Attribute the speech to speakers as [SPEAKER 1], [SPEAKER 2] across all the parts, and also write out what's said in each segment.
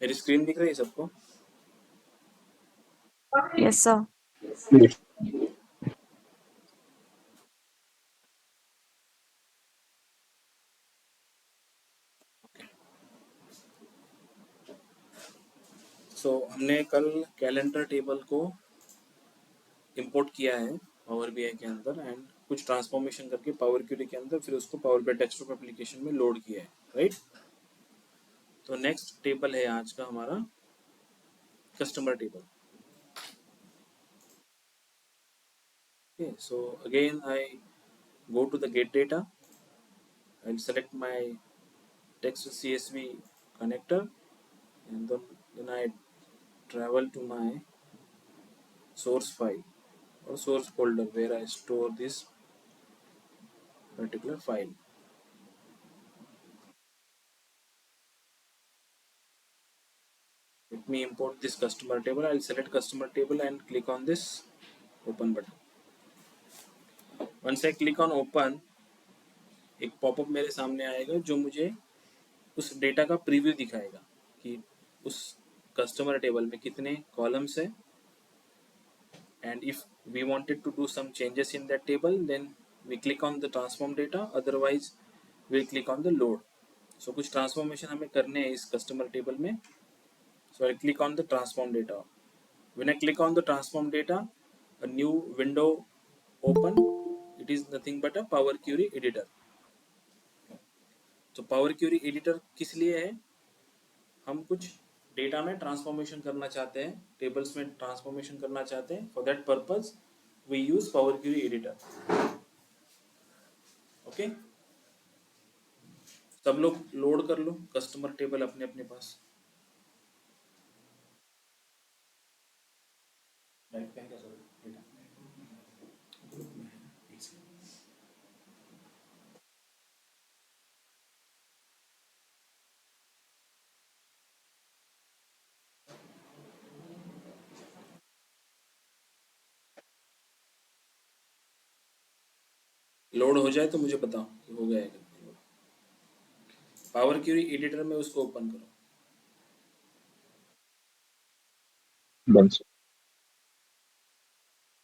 [SPEAKER 1] मेरी स्क्रीन दिख रही है सबको?
[SPEAKER 2] Yes, sir.
[SPEAKER 1] हमने कल कैलेंडर टेबल को इंपोर्ट किया है पावर बीआई के अंदर एंड कुछ ट्रांसफॉर्मेशन करके पावर क्यूरी के अंदर फिर उसको पावर बीआई डेस्कटॉप एप्लीकेशन में लोड किया है, राइट? तो नेक्स्ट टेबल है आज का हमारा customer table. Okay, so again I go to the get data. I'll select my text CSV connector and then I travel to my source file or source folder where I store this particular file. Let me import this customer table. I'll select customer table and click on this open button. Once I click on open, एक popup मेरे सामने आएगा जो मुझे उस data का preview दिखाएगा कि उस कस्टमर टेबल में कितने कॉलम्स है and if we wanted to do some changes in that table then we click on the transform data, otherwise we'll click on the load. So कुछ ट्रांसफॉर्मेशन हमें करने हैं इस कस्टमर टेबल में. So I'll click on the transform data. When I click on the transform data, a new window open. It is nothing but a Power Query editor. तो power query editor किस लिए है? हम कुछ data में transformation करना चाहते हैं, टेबल्स में ट्रांसफॉर्मेशन करना चाहते हैं. For that purpose we use power query editor. Okay, सब लोग लोड कर लो कस्टमर टेबल अपने अपने पास. लोड हो जाए तो मुझे बताओ कि हो गया है. पावर क्यूरी एडिटर में उसको ओपन करो.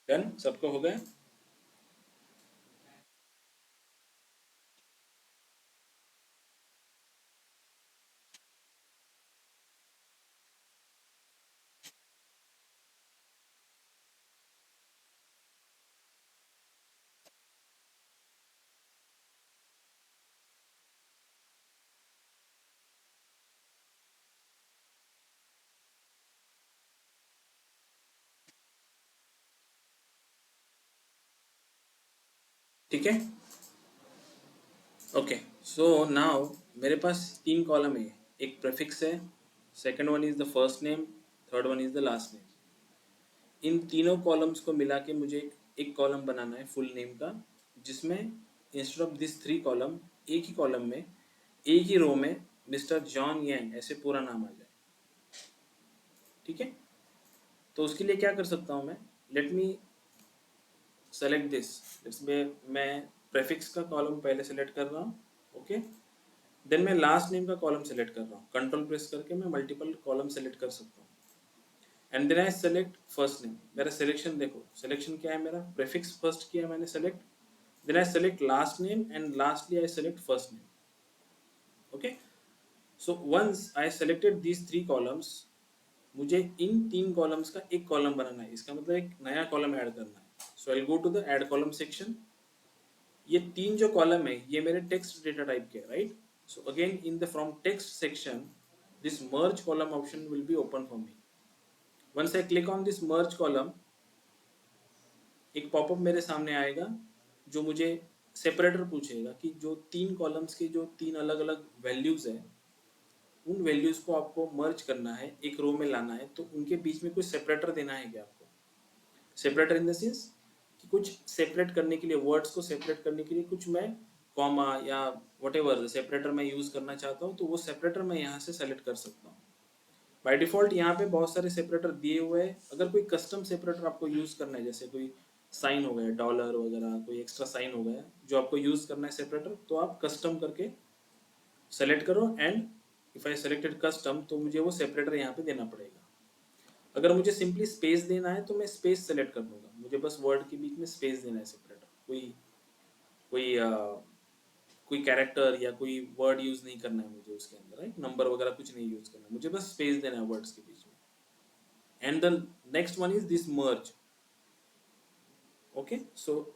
[SPEAKER 1] डन, सबको हो गया? ठीक है. ओके, सो नाउ मेरे पास तीन कॉलम है. एक प्रीफिक्स है, second one is the first name, third one is the last name. इन तीनों कॉलम्स को मिला के मुझे एक कॉलम बनाना है फुल नेम का, जिसमें instead of this three column एक ही कॉलम में एक ही रो में मिस्टर जॉन यांग ऐसे पूरा नाम आ जाए. ठीक है, तो उसके लिए क्या कर सकता हूँ मैं? Late me select this. इसमें मैं प्रीफिक्स का कॉलम पहले सेलेक्ट कर रहा हूँ. ओके, देन मैं लास्ट नेम का कॉलम सेलेक्ट कर रहा हूँ. कंट्रोल प्रेस करके मैं मल्टीपल कॉलम सेलेक्ट कर सकता हूँ. And then I select first name. मेरा सिलेक्शन देखो, सिलेक्शन क्या है मेरा? प्रीफिक्स फर्स्ट किया मैंने select, then I select last name and lastly I select first name. Okay, so once I selected these three columns, मुझे इन तीन कॉलम्स का एक कॉलम बनाना है. इसका मतलब एक नया कॉलम ऐड करना है. So I go to the add column section. ये तीन जो कॉलम है ये मेरे टेक्स्ट डेटा टाइप के, right? So again in the from text section this merge column option will be open for me. Once I click on this merge column, एक popup मेरे सामने आएगा जो मुझे सेपरेटर पूछेगा कि जो तीन कॉलम्स के जो तीन अलग अलग वैल्यूज है उन वैल्यूज को आपको मर्ज करना है, एक रो में लाना है, तो उनके बीच में कुछ सेपरेटर देना है क्या आपको? सेपरेटर इन द सेंस कि कुछ सेपरेट करने के लिए, वर्ड्स को सेपरेट करने के लिए कुछ मैं कॉमा या व्हाटएवर सेपरेटर मैं यूज करना चाहता हूँ, तो वो सेपरेटर मैं यहाँ से सेलेक्ट कर सकता हूँ. बाय डिफॉल्ट यहाँ पे बहुत सारे सेपरेटर दिए हुए हैं. अगर कोई कस्टम सेपरेटर आपको यूज करना है, जैसे कोई साइन हो गया, डॉलर वगैरह कोई एक्स्ट्रा साइन हो गया जो आपको यूज करना है सेपरेटर, तो आप कस्टम करके सेलेक्ट करो and if I selected custom तो मुझे वो सेपरेटर यहाँ पे देना पड़ेगा। अगर मुझे सिंपली स्पेस देना है तो मैं स्पेस सेलेक्ट कर दूंगा, मुझे बस वर्ड के बीच में स्पेस देना है सेपरेटर, कोई कोई कोई कैरेक्टर या कोई वर्ड यूज नहीं करना है मुझे उसके अंदर, राइट, नंबर वगैरह कुछ नहीं यूज करना है, मुझे बस स्पेस देना है वर्ड्स के बीच में। And the next one is this merge. Okay, so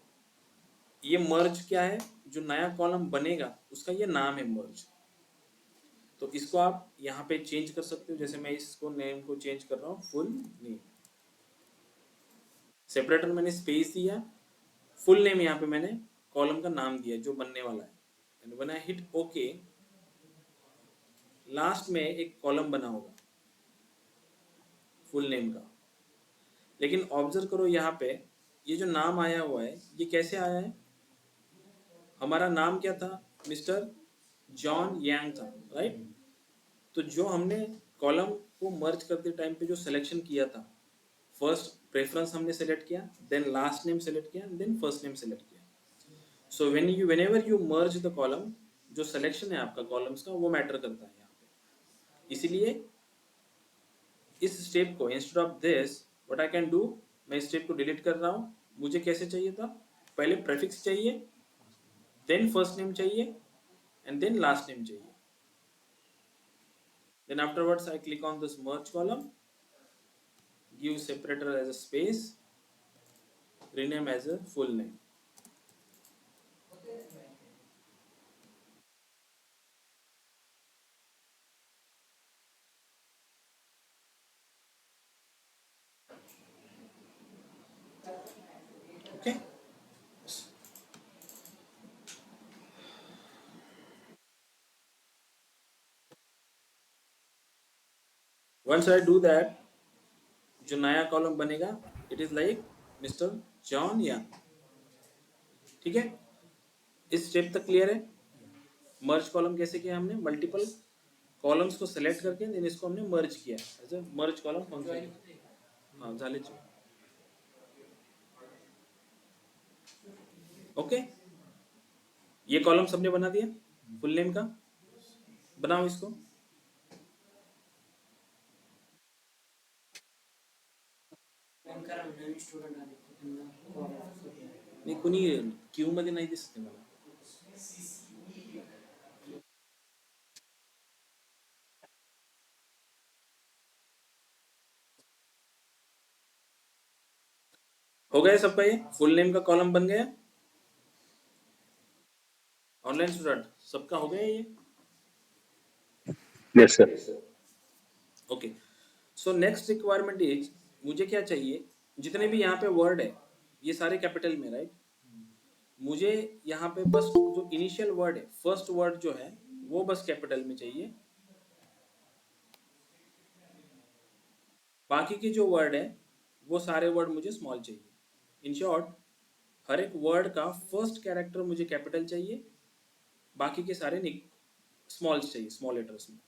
[SPEAKER 1] ये मर्ज क्या है, जो नया कॉलम बनेगा उसका ये नाम है मर्ज। तो इसको आप यहाँ पे चेंज कर सकते हो, जैसे मैं इसको नेम को चेंज कर रहा हूँ फुल नेम, सेपरेटर मैंने स्पेस दिया, फुल नेम यहाँ पे मैंने कॉलम का नाम दिया जो बनने वाला है। And when I hit okay, last में एक कॉलम बना होगा फुल नेम का। लेकिन ऑब्जर्व करो यहाँ पे ये जो नाम आया हुआ है ये कैसे आया है, हमारा नाम क्या था, मिस्टर जॉन यांग था, राइट। तो जो हमने कॉलम को मर्ज करते टाइम पे जो सिलेक्शन किया था, फर्स्ट प्रेफरेंस हमने सेलेक्ट किया, देन लास्ट नेम सेलेक्ट किया, देन फर्स्ट नेम सेलेक्ट किया। So whenever you merge the column, जो सिलेक्शन है आपका कॉलम्स का वो मैटर करता है यहाँ पे। इसीलिए इस स्टेप को instead of this what I can do, मैं इस स्टेप को डिलीट कर रहा हूँ। मुझे कैसे चाहिए था, पहले प्रेफिक्स चाहिए, देन फर्स्ट नेम चाहिए, एंड देन लास्ट नेम चाहिए। Then afterwards I click on this merge column, give separator as a space, rename as a full name. Okay. Once I do that, जो नया column बनेगा it is like mister John या, ठीक है। इस step तक clear है। मर्ज column कैसे किया हमने, मल्टीपल कॉलम्स को सेलेक्ट करके देन इसको हमने मर्ज किया as a merge column function. हाँ झाले। ओके, ये कॉलम सबने बना दिया फुल नेम का, बनाओ इसको। नाही कोणी क्यू मध्ये नाही दिसते मला। हो गया सबका, ये फुल नेम का कॉलम बन गया। ऑनलाइन स्टूडेंट सबका हो गया ये।
[SPEAKER 2] Yes sir.
[SPEAKER 1] Okay, so next requirement is, मुझे क्या चाहिए, जितने भी यहाँ पे वर्ड है ये सारे कैपिटल में, राइट। मुझे यहाँ पे बस जो इनिशियल वर्ड है, फर्स्ट वर्ड जो है वो बस कैपिटल में चाहिए, बाकी के जो वर्ड है वो सारे वर्ड मुझे स्मॉल चाहिए। इन शॉर्ट, हर एक वर्ड का फर्स्ट कैरेक्टर मुझे कैपिटल चाहिए, बाकी के सारे स्मॉल चाहिए, स्मॉल लेटर्स में।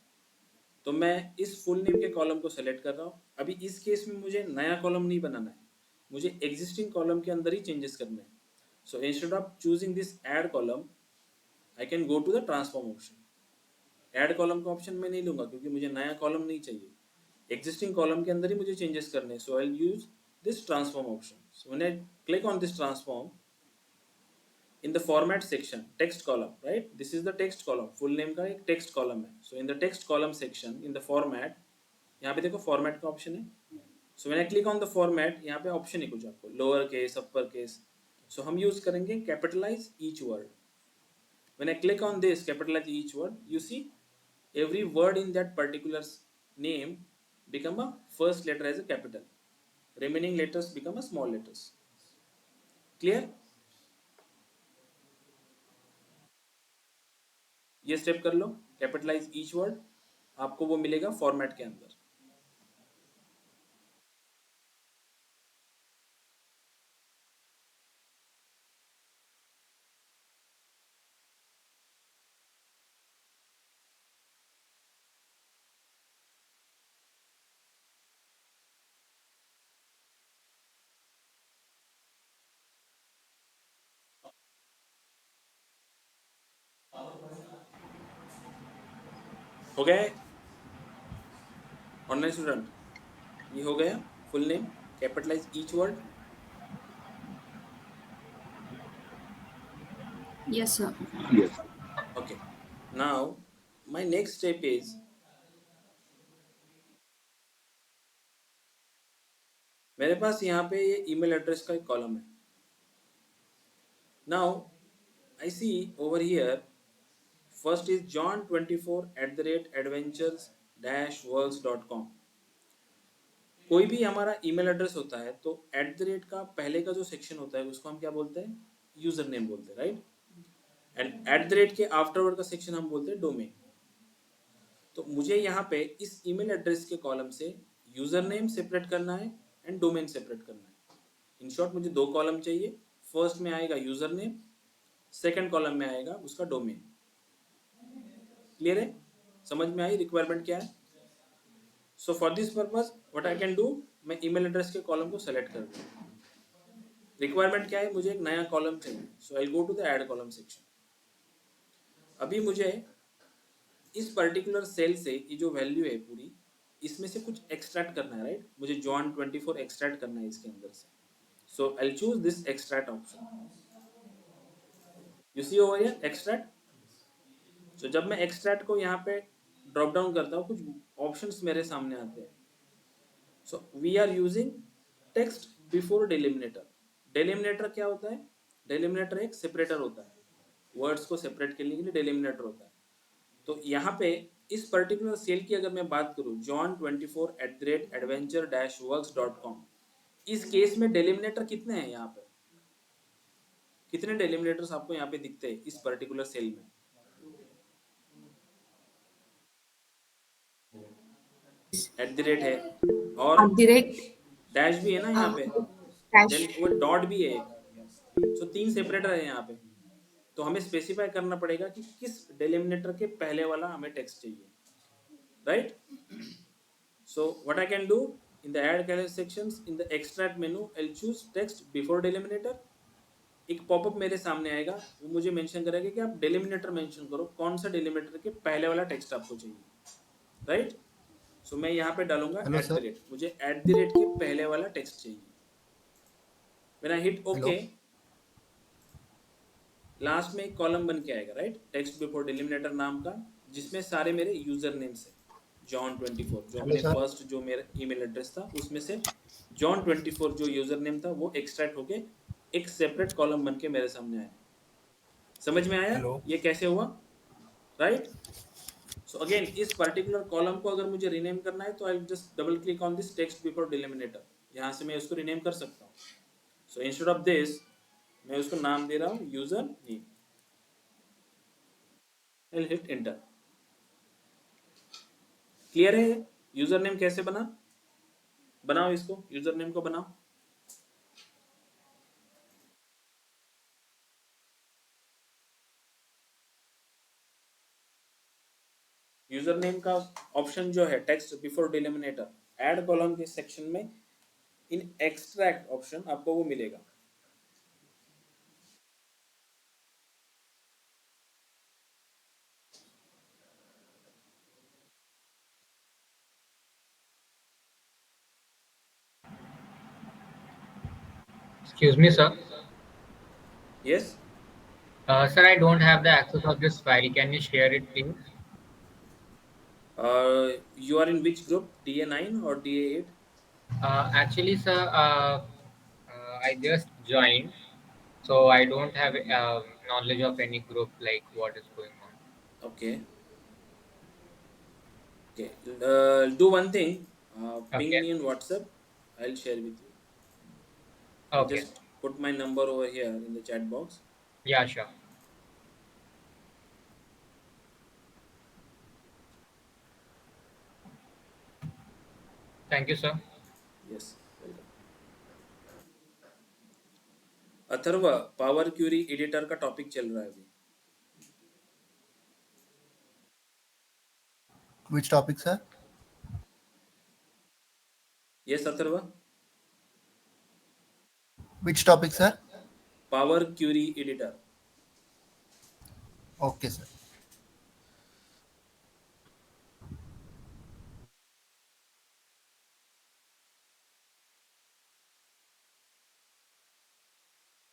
[SPEAKER 1] तो मैं इस फुल नेम के कॉलम को सेलेक्ट कर रहा हूँ। अभी इस केस में मुझे नया कॉलम नहीं बनाना है, मुझे एग्जिस्टिंग कॉलम के अंदर ही चेंजेस करने हैं। So instead of choosing this add column, I can go to the transform option. Add column का ऑप्शन मैं नहीं लूंगा क्योंकि मुझे नया कॉलम नहीं चाहिए, एग्जिस्टिंग कॉलम के अंदर ही मुझे चेंजेस करने हैं। So I will use this transform option. So when I click on this transform, in the format section, text column, right, this is the text column, full name का एक text column है। so in the text column section, in the format, यहाँ पे देखो format का option है। so when I click on the format, यहाँ पे option है कुछ आपको lower case, upper case, so हम use करेंगे capitalize each word। when I click on this capitalize each word, you see every word in that particular name become a first letter as a capital, remaining letters become a small letters। clear? ये step कर लो, capitalise each word, आपको वो मिलेगा format के अंदर। हो गए? Online student, ये हो गया full name, capitalize each word.
[SPEAKER 2] Yes, sir.
[SPEAKER 1] Okay. Now my next step is, मेरे पास यहाँ पे ये ईमेल एड्रेस का एक कॉलम है. Now I see over here, first is john24@adventures-worlds.com. कोई भी हमारा ईमेल एड्रेस होता है तो एट द रेट का पहले का जो सेक्शन होता है उसको हम क्या बोलते हैं, यूजर नेम बोलते हैं, right. And at the rate के आफ्टरवर्ड का सेक्शन हम बोलते हैं डोमेन. तो मुझे यहाँ पे इस ईमेल एड्रेस के कॉलम से यूजर नेम सेपरेट करना है एंड डोमेन सेपरेट करना है. इन शॉर्ट मुझे दो कॉलम चाहिए. फर्स्ट में आएगा यूजर नेम, सेकेंड कॉलम में आएगा उसका डोमेन. क्लियर है? समझ में आई रिक्वायरमेंट क्या है? सो for this purpose what I can do, मैं ईमेल एड्रेस के कॉलम को सेलेक्ट कर दूँ. रिक्वायरमेंट क्या है, मुझे एक नया कॉलम चाहिए. So I go to the add column section. अभी मुझे इस पर्टिकुलर सेल से ये जो वैल्यू है पूरी, इसमें से कुछ एक्सट्रैक्ट करना है, राइट. मुझे जॉन 24 एक्सट्रैक्ट करना है इसके अंदर से. So I choose this extract option. You see over here extract. So जब मैं एक्सट्रैक्ट को यहाँ पे ड्रॉप डाउन करता हूँ, कुछ ऑप्शंस मेरे सामने आते हैं. So we are using text before delimiter. Delimiter क्या होता है? डिलिमिनेटर एक सेपरेटर होता है. वर्ड्स को सेपरेट करने के लिए डिलिमिनेटर होता है. तो यहाँ पे इस पर्टिकुलर सेल की अगर मैं बात करूँ, john24@adventure-works.com, इस केस में डिलिमिनेटर कितने हैं यहाँ पे? कितने डिलिमिनेटर्स आपको यहाँ पे दिखते हैं इस पर्टिकुलर सेल में? एट द रेट है और
[SPEAKER 2] At the rate,
[SPEAKER 1] डैश भी है ना यहाँ पे.
[SPEAKER 2] dash.
[SPEAKER 1] देन वो डॉट भी है एक. सो तीन सेपरेटर है यहाँ पे. तो हमें स्पेसिफाई करना पड़ेगा कि किस डिलिमिनेटर के पहले वाला हमें टेक्स्ट चाहिए, right. So what I can do, in the add color sections in the extract menu, I'll choose text before delimiter. एक पॉपअप मेरे सामने आएगा, वो मुझे मेंशन करेगा कि आप डिलिमिनेटर मेंशन करो, कौन सा डिलिमिनेटर के पहले वाला टेक्स्ट आपको चाहिए, राइट. सो मैं यहाँ पे डालूंगा
[SPEAKER 3] hello
[SPEAKER 1] at the
[SPEAKER 3] sir.
[SPEAKER 1] Rate. मुझे एट द रेट के पहले वाला टेक्स्ट चाहिए. When I hit
[SPEAKER 3] hello.
[SPEAKER 1] Okay, last में एक कॉलम बन के आएगा, राइट, टेक्स्ट बिफोर डिलिमिनेटर नाम का, जिसमें सारे मेरे यूजर नेम्स है. जॉन 24 जो
[SPEAKER 3] हेलो
[SPEAKER 1] अपने
[SPEAKER 3] सर.
[SPEAKER 1] फर्स्ट जो मेरा ईमेल एड्रेस था उसमें से जॉन 24 जो यूजर नेम था वो एक्सट्रैक्ट होके एक सेपरेट कॉलम बन के मेरे सामने आया. समझ में आया
[SPEAKER 3] हेलो.
[SPEAKER 1] ये कैसे हुआ, राइट. सो अगेन इस पर्टिकुलर कॉलम को अगर मुझे रीनेम करना है तो I just double click on this text before delimiter. यहाँ से मैं उसको रीनेम कर सकता हूँ. सो इंस्टेड ऑफ दिस मैं उसको नाम दे रहा हूँ user name. I hit enter. Clear है यूजर नेम कैसे बना? बनाओ इसको, यूजर नेम को बनाओ. यूजर नेम का ऑप्शन जो है टेक्स्ट बिफोर डिलिमिनेटर, ऐड कॉलम के सेक्शन में इन एक्सट्रैक्ट ऑप्शन आपको वो मिलेगा.
[SPEAKER 4] Excuse me, sir.
[SPEAKER 1] Yes.
[SPEAKER 4] Sir, I don't have the access of this file. Can you share it, please?
[SPEAKER 1] You are in which group, DA9 or DA8?
[SPEAKER 4] Actually, sir, I just joined, so I don't have knowledge of any group like what is going on.
[SPEAKER 1] Okay. Okay. Do one thing. Ping
[SPEAKER 4] Okay.
[SPEAKER 1] me on WhatsApp. I'll share with you. I'll
[SPEAKER 4] Okay.
[SPEAKER 1] just put my number over here in the chat box.
[SPEAKER 4] Yeah, sure. Thank you, sir.
[SPEAKER 1] Yes. Welcome. Atharva, power query editor का topic चल रहा है अभी.
[SPEAKER 3] Which topic, sir?
[SPEAKER 1] Yes Atharva.
[SPEAKER 3] Which topic, sir?
[SPEAKER 1] Power query editor.
[SPEAKER 3] Okay, sir.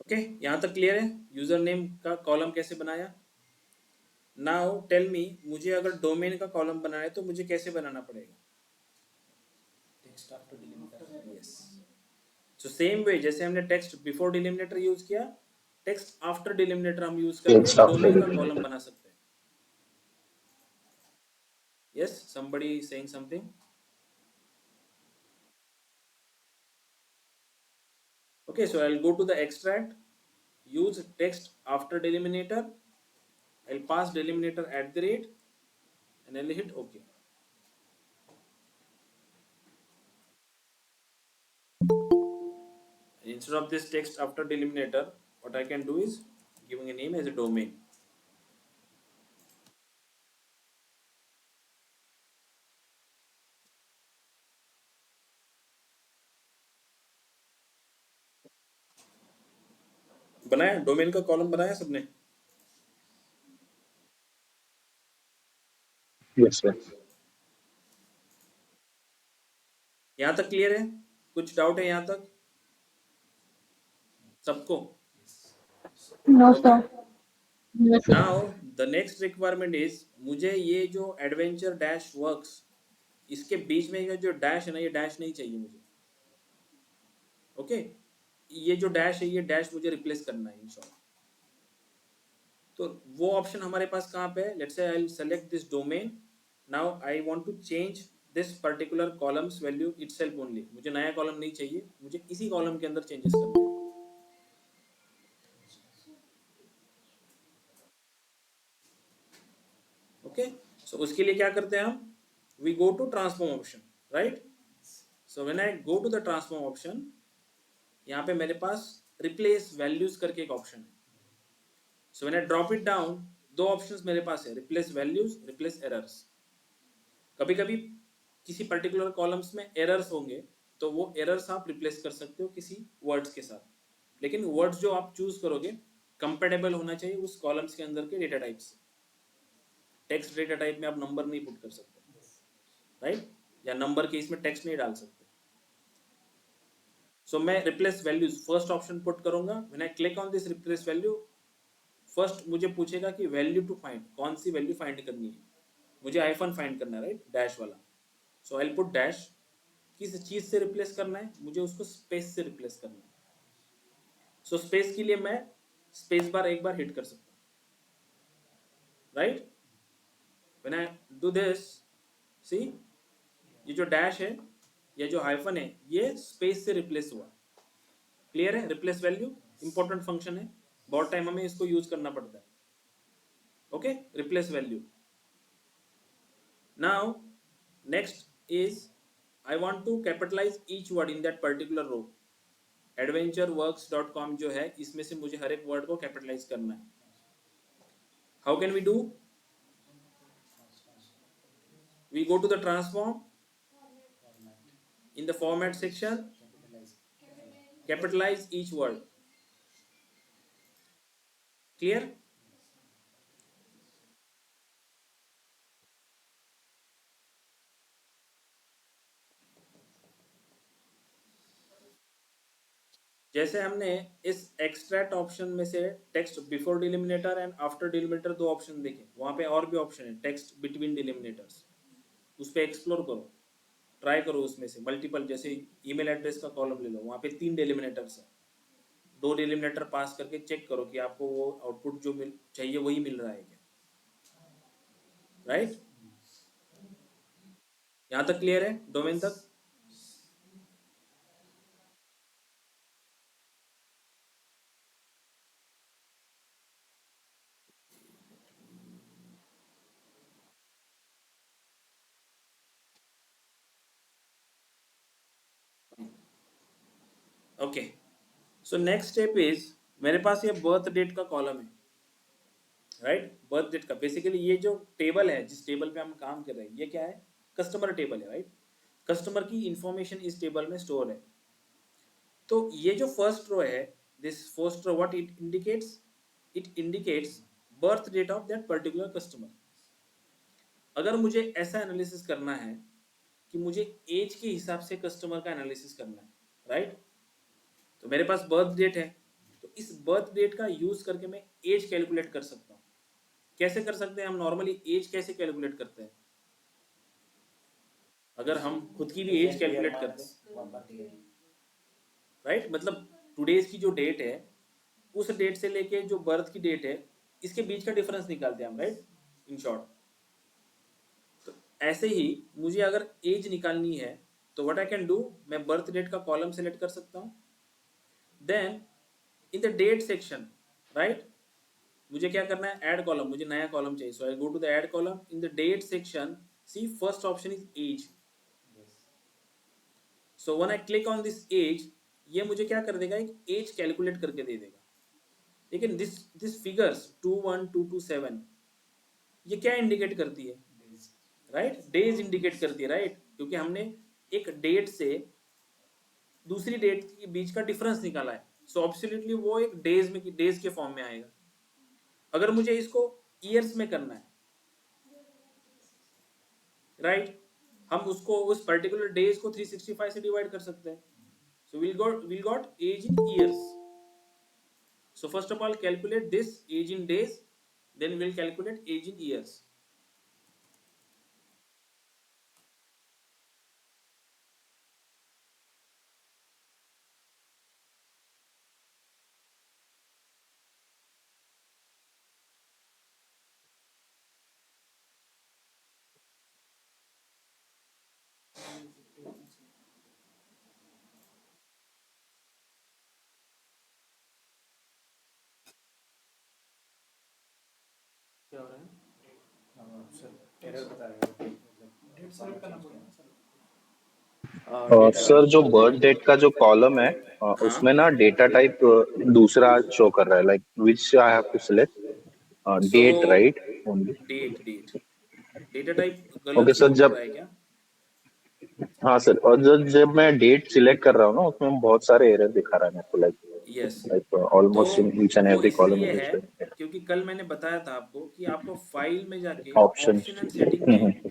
[SPEAKER 1] Okay, यहाँ तक clear है? User name का column कैसे बनाया? नाउ टेल मी, मुझे अगर डोमेन का कॉलम बनाना है तो मुझे कैसे बनाना पड़ेगा? Text after delimiter, yes. So same way जैसे हमने टेक्स्ट बिफोर डिलिमिनेटर यूज किया, टेक्स्ट आफ्टर डिलिमिनेटर हम यूज करके
[SPEAKER 2] Text after
[SPEAKER 1] डोमेन का
[SPEAKER 2] delimiter.
[SPEAKER 1] कॉलम बना सकते हैं। Yes, somebody saying something? Okay, so I'll go to the extract, use text after delimiter, I'll pass delimiter at the rate, and I'll hit OK. And instead of this text after delimiter, what I can do is giving a name as a domain. बनाया domain का column, बनाया सबने?
[SPEAKER 2] Yes, sir.
[SPEAKER 1] यहाँ तक clear है? कुछ doubt है यहाँ तक सबको?
[SPEAKER 5] No, sir. Yes, sir.
[SPEAKER 1] Now the next requirement is, मुझे ये जो एडवेंचर डैश वर्क्स, इसके बीच में जो डैश है ना, ये डैश नहीं चाहिए मुझे। ओके, ये जो डैश है, ये डैश मुझे रिप्लेस करना है इन शॉर्ट। तो वो ऑप्शन हमारे पास कहाँ पे है? Let's say I will select this domain. Now I want to change this particular columns value itself only. मुझे नया कॉलम नहीं चाहिए, मुझे इसी कॉलम के अंदर चेंजेस करने हैं। ओके, सो उसके लिए क्या करते हैं हम? We go to transform option, right? So when I go to the transform option, यहाँ पे मेरे पास रिप्लेस वैल्यूज करके एक ऑप्शन है। सो when I drop it down, दो ऑप्शंस मेरे पास है, रिप्लेस वैल्यूज, रिप्लेस एरर्स। कभी कभी किसी पर्टिकुलर कॉलम्स में एरर्स होंगे, तो वो एरर्स आप रिप्लेस कर सकते हो किसी वर्ड्स के साथ, लेकिन वर्ड्स जो आप चूज करोगे कंपेटेबल होना चाहिए उस कॉलम्स के अंदर के डेटा टाइप से। टेक्स्ट डेटा टाइप में आप नंबर नहीं पुट कर सकते, राइट? या नंबर के इसमें टेक्स्ट नहीं डाल सकते। सो मैं replace values first option put करूंगा। When I click on this replace value, first मुझे पूछेगा कि वैल्यू टू फाइंड, कौन सी वैल्यू फाइंड करनी है? मुझे हाइफन फाइंड करना है, राइट? डैश वाला। सो आई विल पुट डैश। किस चीज से रिप्लेस करना है? मुझे उसको स्पेस से रिप्लेस करना है। सो स्पेस के लिए मैं स्पेस बार एक बार हिट कर सकता हूँ, right? When I do this, see ये जो डैश है, ये जो हाइफन है, ये स्पेस से रिप्लेस हुआ। क्लियर है? रिप्लेस वैल्यू इंपॉर्टेंट फंक्शन है, बहुत टाइम हमें इसको यूज करना पड़ता है। Okay, replace value. Now next is I want to capitalize each word in that particular row. adventureworks.com जो है, इसमें से मुझे हर एक वर्ड को कैपिटलाइज करना है। How can we do? We go to the transform, in the format section, capitalize each word. Clear? जैसे हमने इस एक्सट्रैक्ट ऑप्शन में से टेक्स्ट बिफोर डिलिमिनेटर एंड आफ्टर डिलिमिनेटर दो ऑप्शन देखे, वहां पे और भी ऑप्शन है टेक्स्ट बिटवीन डिलिमिनेटर्स। उस पे एक्सप्लोर करो, ट्राई करो उसमें से मल्टीपल। जैसे ईमेल एड्रेस का कॉलम ले लो, वहां पे 3 डिलिमिनेटर्स है, 2 डिलिमिनेटर पास करके चेक करो कि आपको वो आउटपुट जो मिल चाहिए वही मिल रहा है क्या, राइट? यहां तक क्लियर है? डोमेन तक? Okay, so next step is, मेरे पास ये बर्थ डेट का कॉलम है, राइट? बर्थ डेट का बेसिकली ये जो टेबल है, जिस टेबल पे हम काम कर रहे हैं, ये क्या है? कस्टमर टेबल है, राइट? कस्टमर की इंफॉर्मेशन इस टेबल में स्टोर है। तो ये जो फर्स्ट रो है, this first row, what it indicates? It indicates birth date of that particular customer. अगर मुझे ऐसा एनालिसिस करना है कि मुझे एज के हिसाब से कस्टमर का एनालिसिस करना है, राइट? तो मेरे पास बर्थ डेट है, तो इस बर्थ डेट का यूज करके मैं एज कैलकुलेट कर सकता हूँ। कैसे कर सकते हैं हम? नॉर्मली एज कैसे कैलकुलेट करते हैं? अगर हम खुद की भी एज कैलकुलेट करते हैं, राइट, मतलब टुडेज की जो डेट है उस डेट से लेके जो बर्थ की डेट है इसके बीच का डिफरेंस निकालते हैं हम, राइट, इन शॉर्ट। तो ऐसे ही मुझे अगर एज निकालनी है तो व्हाट आई कैन डू, मैं बर्थ डेट का कॉलम सेलेक्ट कर सकता हूँ, then in the date section, right, मुझे क्या करना है, ऐड कॉलम, मुझे नया कॉलम चाहिए, so I go to the add column, in the date section, see first option is age. So when I click on this age, ये मुझे क्या कर देगा, एक एज कैलकुलेट करके दे देगा। लेकिन दिस फिगर्स 21227 ये क्या इंडिकेट करती है, राइट, डेज इंडिकेट करती है, राइट, क्योंकि हमने एक डेट से दूसरी डेट के बीच का डिफरेंस निकाला है, सो एब्सोल्युटली वो एक डेज के फॉर्म में आएगा। अगर मुझे इसको ईयर्स में करना है, राइट, हम उसको उस पर्टिकुलर डेज को 365 से डिवाइड कर सकते हैं, सो we'll got age in years. So first of all calculate this age in days, then we'll calculate age in years. क्या हो रहा है?
[SPEAKER 2] सर जो बर्थ डेट का जो कॉलम है
[SPEAKER 1] हाँ,
[SPEAKER 2] उसमें ना डेटा टाइप दूसरा शो कर रहा है, like which I have to select
[SPEAKER 1] so
[SPEAKER 2] date, right, only.
[SPEAKER 1] Date data type गलत
[SPEAKER 2] ओके
[SPEAKER 1] शो
[SPEAKER 2] सर,
[SPEAKER 1] कर
[SPEAKER 2] जब
[SPEAKER 1] रहा है क्या?
[SPEAKER 2] हाँ सर, और जब मैं डेट सिलेक्ट कर रहा हूँ ना उसमें बहुत सारे एरर दिखा रहा है मेरे को, लाइक
[SPEAKER 1] यस,
[SPEAKER 2] लाइक
[SPEAKER 1] तो
[SPEAKER 2] ऑलमोस्ट इन ईच एंड
[SPEAKER 1] वो
[SPEAKER 2] एवरी कॉलम
[SPEAKER 1] इसलिए
[SPEAKER 2] इट
[SPEAKER 1] है
[SPEAKER 2] इज
[SPEAKER 1] क्योंकि कल मैंने बताया था आपको कि आपको फाइल में जाके
[SPEAKER 2] ऑप्शन।
[SPEAKER 1] ऑप्शन एंड सेटिंग में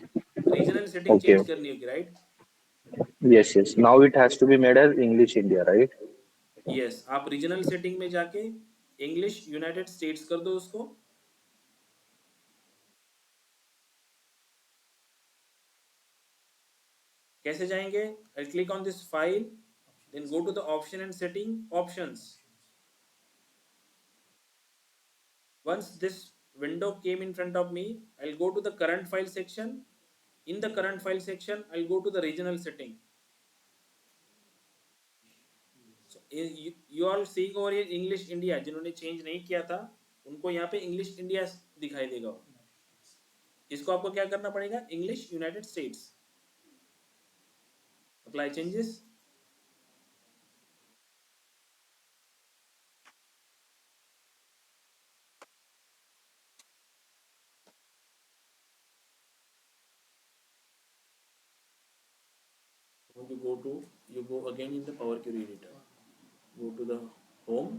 [SPEAKER 1] रीजनल सेटिंग
[SPEAKER 2] ओके,
[SPEAKER 1] चेंज करनी होगी, right.
[SPEAKER 2] Yes yes, now it has to be made as English India, right.
[SPEAKER 1] Yes, आप रीजनल सेटिंग में जाके इंग्लिश यूनाइटेड स्टेट्स कर दो उसको। कैसे जाएंगे? I click on this file, then go to the option and setting options. Once this window came in front of me, I'll go to the current file section. In the current file section, I'll go to the regional setting. So you all seeing over here English India, जिन्होंने change नहीं किया था उनको यहाँ पे English India दिखाई देगा। इसको आपको क्या करना पड़ेगा, English United states, apply changes. You go again in the Power Query editor, go to the home,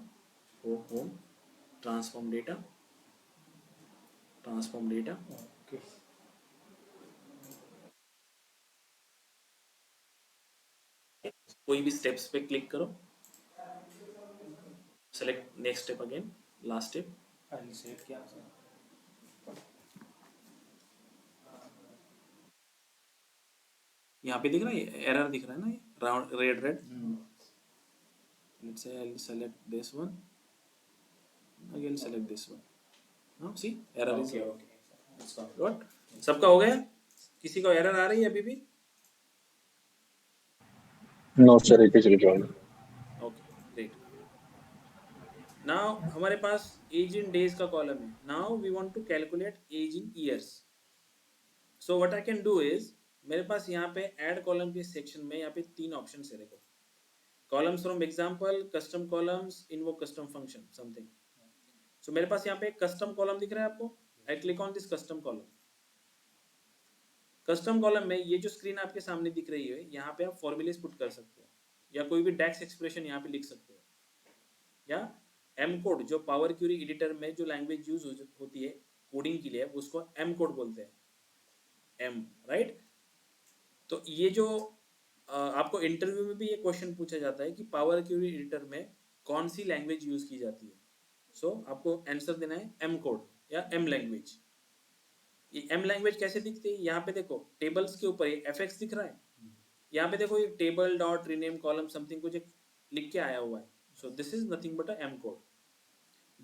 [SPEAKER 1] transform data, okay, कोई भी स्टेप्स पे क्लिक करो, select next step, again last step, यहाँ पे दिख रहा है एरर दिख रहा है ना, ये round red let's say I'll select this one, again select this one, now see error is what, सबका हो गया, किसी को एरर आ रही है अभी भी?
[SPEAKER 2] No sir, it is resolve.
[SPEAKER 1] Okay great. Now हमारे पास एज इन डेज का कॉलम है, now we want to calculate age in years. So what I can do is, मेरे पास यहाँ पे ऐड कॉलम के सेक्शन में यहाँ पे 3 ऑप्शन है, देखो, columns from example, custom columns, invoke custom function something. So मेरे पास यहाँ पे कस्टम कॉलम दिख रहा है आपको, आई click on this custom column. Custom column में ये जो स्क्रीन आपके सामने दिख रही है, यहाँ पे आप फॉर्मूलेस पुट कर सकते हो या कोई भी डेक्स एक्सप्रेशन यहाँ पे लिख सकते हो, या एम कोड जो पावर क्यूरी एडिटर में जो लैंग्वेज यूज होती है कोडिंग के लिए उसको एम कोड बोलते हैं, एम, राइट। तो ये जो आपको इंटरव्यू में भी ये क्वेश्चन पूछा जाता है कि पावर क्यूरी एडिटर में कौन सी लैंग्वेज यूज की जाती है। सो आपको आंसर देना है एम कोड या एम लैंग्वेज। ये एम लैंग्वेज कैसे दिखती है, यहाँ पे देखो टेबल्स के ऊपर एफ एक्स दिख रहा है, यहाँ पे देखो ये table dot rename column something कुछ एक लिख के आया हुआ है। So this is nothing but a M code.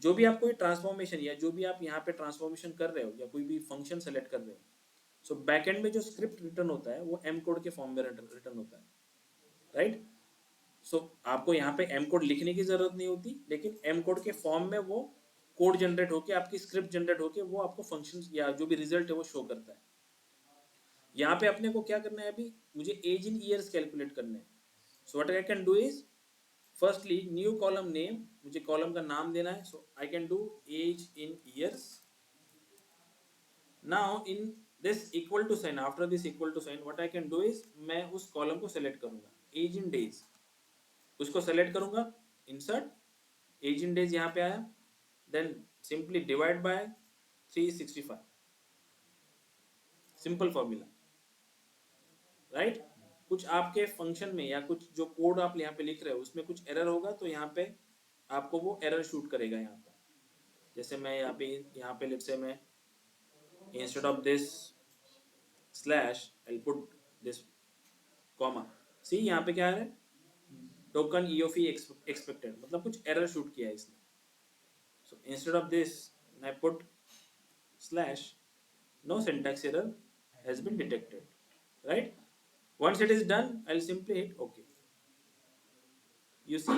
[SPEAKER 1] जो भी आप कोई ट्रांसफॉर्मेशन या जो भी आप यहाँ पे ट्रांसफॉर्मेशन कर रहे हो या कोई भी फंक्शन सेलेक्ट कर रहे हो, सो बैकएंड में जो स्क्रिप्ट रिटर्न होता है वो एम कोड के फॉर्म में रिटर्न होता है, राइट। सो आपको यहाँ पे एम कोड लिखने की जरूरत नहीं होती, लेकिन एम कोड के फॉर्म में वो कोड जनरेट होके आपकी स्क्रिप्ट जनरेट होके वो आपको फंक्शन या जो भी रिजल्ट है वो शो करता है। यहाँ पे अपने को क्या करना है, अभी मुझे एज इन ईयर्स कैलकुलेट करना है। So what I can do is firstly new column name, मुझे कॉलम का नाम देना है। So I can do age in years. Now in this equal to sign, after this equal to sign what I can do is मैं उस column को select करूंगा, age in days उसको सेलेक्ट करूंगा, इंसर्ट एज इन डेज यहाँ पे आया, then simply divide by 365, simple formula, right. कुछ आपके फंक्शन में या कुछ जो कोड आप यहाँ पे लिख रहे हो उसमें कुछ एरर होगा तो यहाँ पे आपको वो एरर शूट करेगा। यहाँ पे जैसे मैं यहाँ पे लेट्स से मैं instead of this slash I put this comma, see यहाँ पे क्या है, टोकन ईओफी एक्सपेक्टेड, मतलब कुछ एरर शूट किया है इसने। So instead of this I put slash no syntax error has been detected, right. Once it is done, I'll simply hit OK. You see,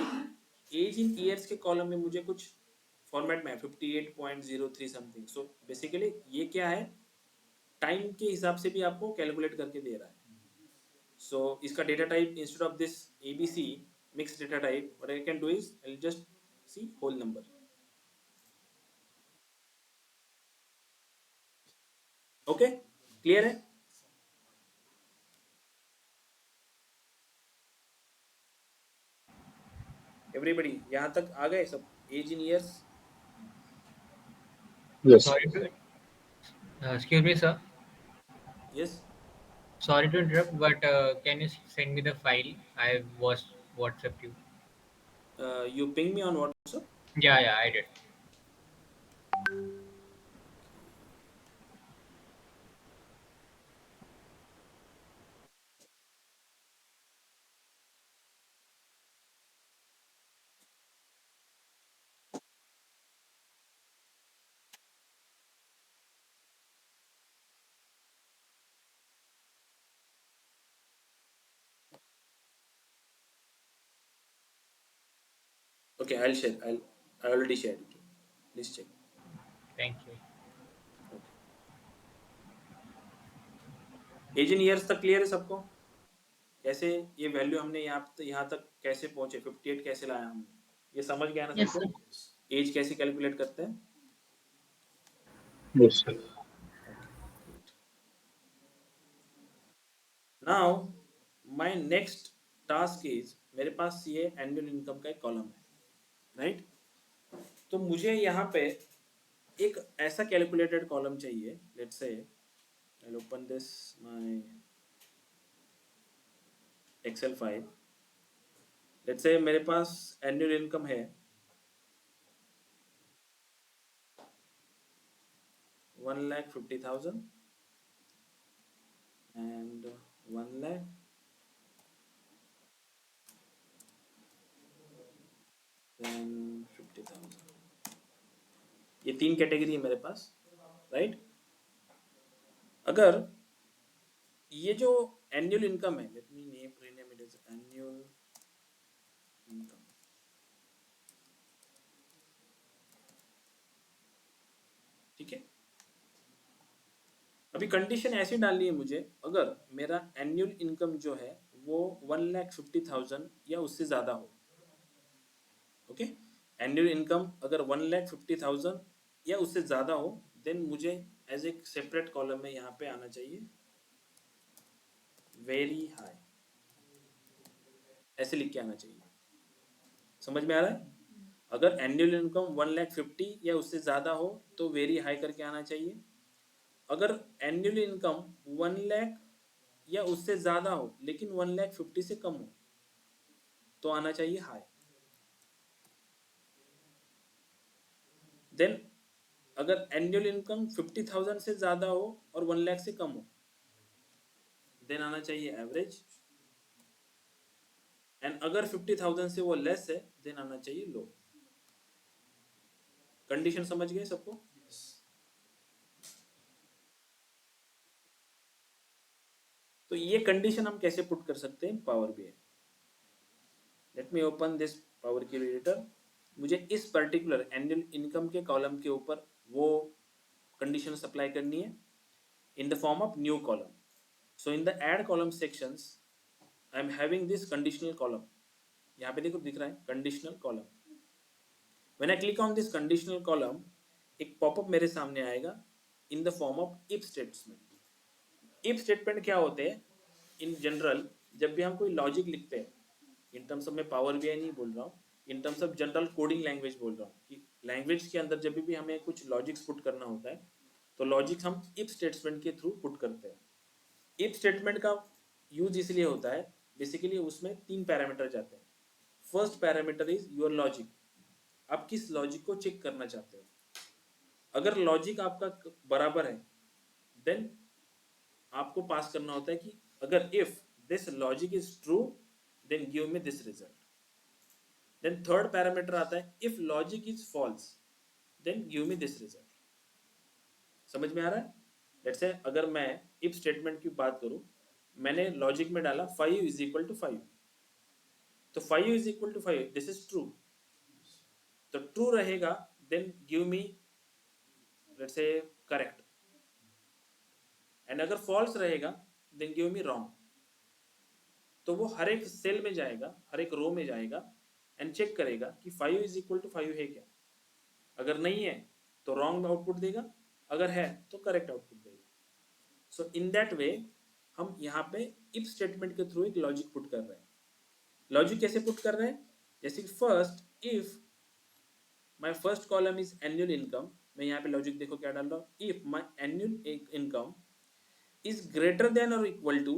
[SPEAKER 1] age in years के column में मुझे कुछ format में 58.03 something. So basically ये क्या है, time के हिसाब से भी आपको कैलकुलेट करके दे रहा है। सो इसका data type instead of this ABC mix data type, what I can do is I will just see whole number. Okay, clear है? एवरीबडी यहाँ तक आ गए सब, age in years?
[SPEAKER 2] Yes.
[SPEAKER 4] Sorry to excuse me, sir.
[SPEAKER 1] Yes.
[SPEAKER 4] Sorry to interrupt, but can you send me the file? I was WhatsApp you.
[SPEAKER 1] You ping me on WhatsApp.
[SPEAKER 4] Yeah, I did.
[SPEAKER 1] Okay, I'll share. I already shared it. Please check.
[SPEAKER 4] Thank you.
[SPEAKER 1] Age in years तक clear है सबको? कैसे ये value हमने यहाँ तक कैसे पहुंचे, 58 कैसे लाया हमने, ये समझ गया ना
[SPEAKER 5] Yes,
[SPEAKER 1] सबको? एज कैसे कैलकुलेट करते हैं?
[SPEAKER 2] Yes, sir.
[SPEAKER 1] Now my next task is, मेरे पास ये एनुअल इनकम का एक कॉलम है, राइट। तो मुझे यहाँ पे एक ऐसा कैलकुलेटेड कॉलम चाहिए। Let's say I'll open this my Excel file. Let's say मेरे पास एनुअल इनकम है 1,50,000 and 1 lakh then 50,000। ये तीन कैटेगरी है मेरे पास, राइट। अगर ये जो एनुअल इनकम है, let me rename it as annual income, ठीक है। अभी कंडीशन ऐसी डालनी है मुझे, अगर मेरा एनुअल इनकम जो है वो 1,50,000 या उससे ज्यादा हो, ओके। एनुअल इनकम अगर 1,50,000 या उससे ज्यादा हो, देन मुझे एज एक सेपरेट कॉलम में यहाँ पे आना चाहिए वेरी हाई, ऐसे लिख के आना चाहिए। समझ में आ रहा है? अगर एनुअल इनकम 1,50,000 या उससे ज्यादा हो तो वेरी हाई करके आना चाहिए। अगर एनुअल इनकम 1 लाख या उससे ज्यादा हो लेकिन 1,50,000 से कम हो तो आना चाहिए हाई। देन अगर एनुअल इनकम 50,000 से ज्यादा हो और 1 लाख से कम हो, देन आना चाहिए एवरेज, एंड अगर 50,000 से वो लेस है, देन आना चाहिए लो। कंडीशन समझ गए सबको? तो ये कंडीशन हम कैसे पुट कर सकते हैं power BI? Let me open this power query editor. मुझे इस पर्टिकुलर एनुअल इनकम के कॉलम के ऊपर वो कंडीशन अप्लाई करनी है in the form of new column. So in the add column sections, I am having this conditional column. यहाँ पे देखो दिख रहा है conditional column. When I click on this conditional column, एक पॉपअप मेरे सामने आएगा in the form of if statement. if statement क्या होते हैं? In general, जब भी हम कोई लॉजिक लिखते हैं, in terms of मैं पावर बीआई नहीं बोल रहा हूँ, in terms of general coding language बोल रहा हूँ कि लैंग्वेज के अंदर जब भी हमें कुछ लॉजिक्स पुट करना होता है, तो लॉजिक हम इफ स्टेटमेंट के थ्रू पुट करते हैं। इफ स्टेटमेंट का यूज इसलिए होता है, बेसिकली उसमें 3 पैरामीटर जाते हैं। First parameter is your logic, आप किस लॉजिक को चेक करना चाहते हो। अगर लॉजिक आपका बराबर है, देन आपको पास करना होता है कि अगर if this logic is true, then give me this result. Then third parameter आता है if logic is false, then give me this result. समझ में आ रहा है? लेट्स से अगर मैं इफ स्टेटमेंट की बात करूं, मैंने लॉजिक में डाला 5 इज इक्वल टू 5, तो 5 is equal to 5, this is true, तो ट्रू रहेगा, then give me let's say correct, and अगर फॉल्स रहेगा देन गिव मी रॉन्ग। तो वो हर एक सेल में जाएगा, हर एक रो में जाएगा एंड चेक करेगा कि 5 इज इक्वल टू 5 है क्या। अगर नहीं है तो रॉन्ग आउटपुट देगा, अगर है तो करेक्ट आउटपुट देगा। सो इन दैट वे हम यहाँ पे इफ स्टेटमेंट के थ्रू एक लॉजिक पुट कर रहे हैं। लॉजिक कैसे पुट कर रहे हैं? जैसे कि first if my first column is annual income, मैं यहाँ पे लॉजिक देखो क्या डाल रहा हूँ, if my annual income is greater than और इक्वल टू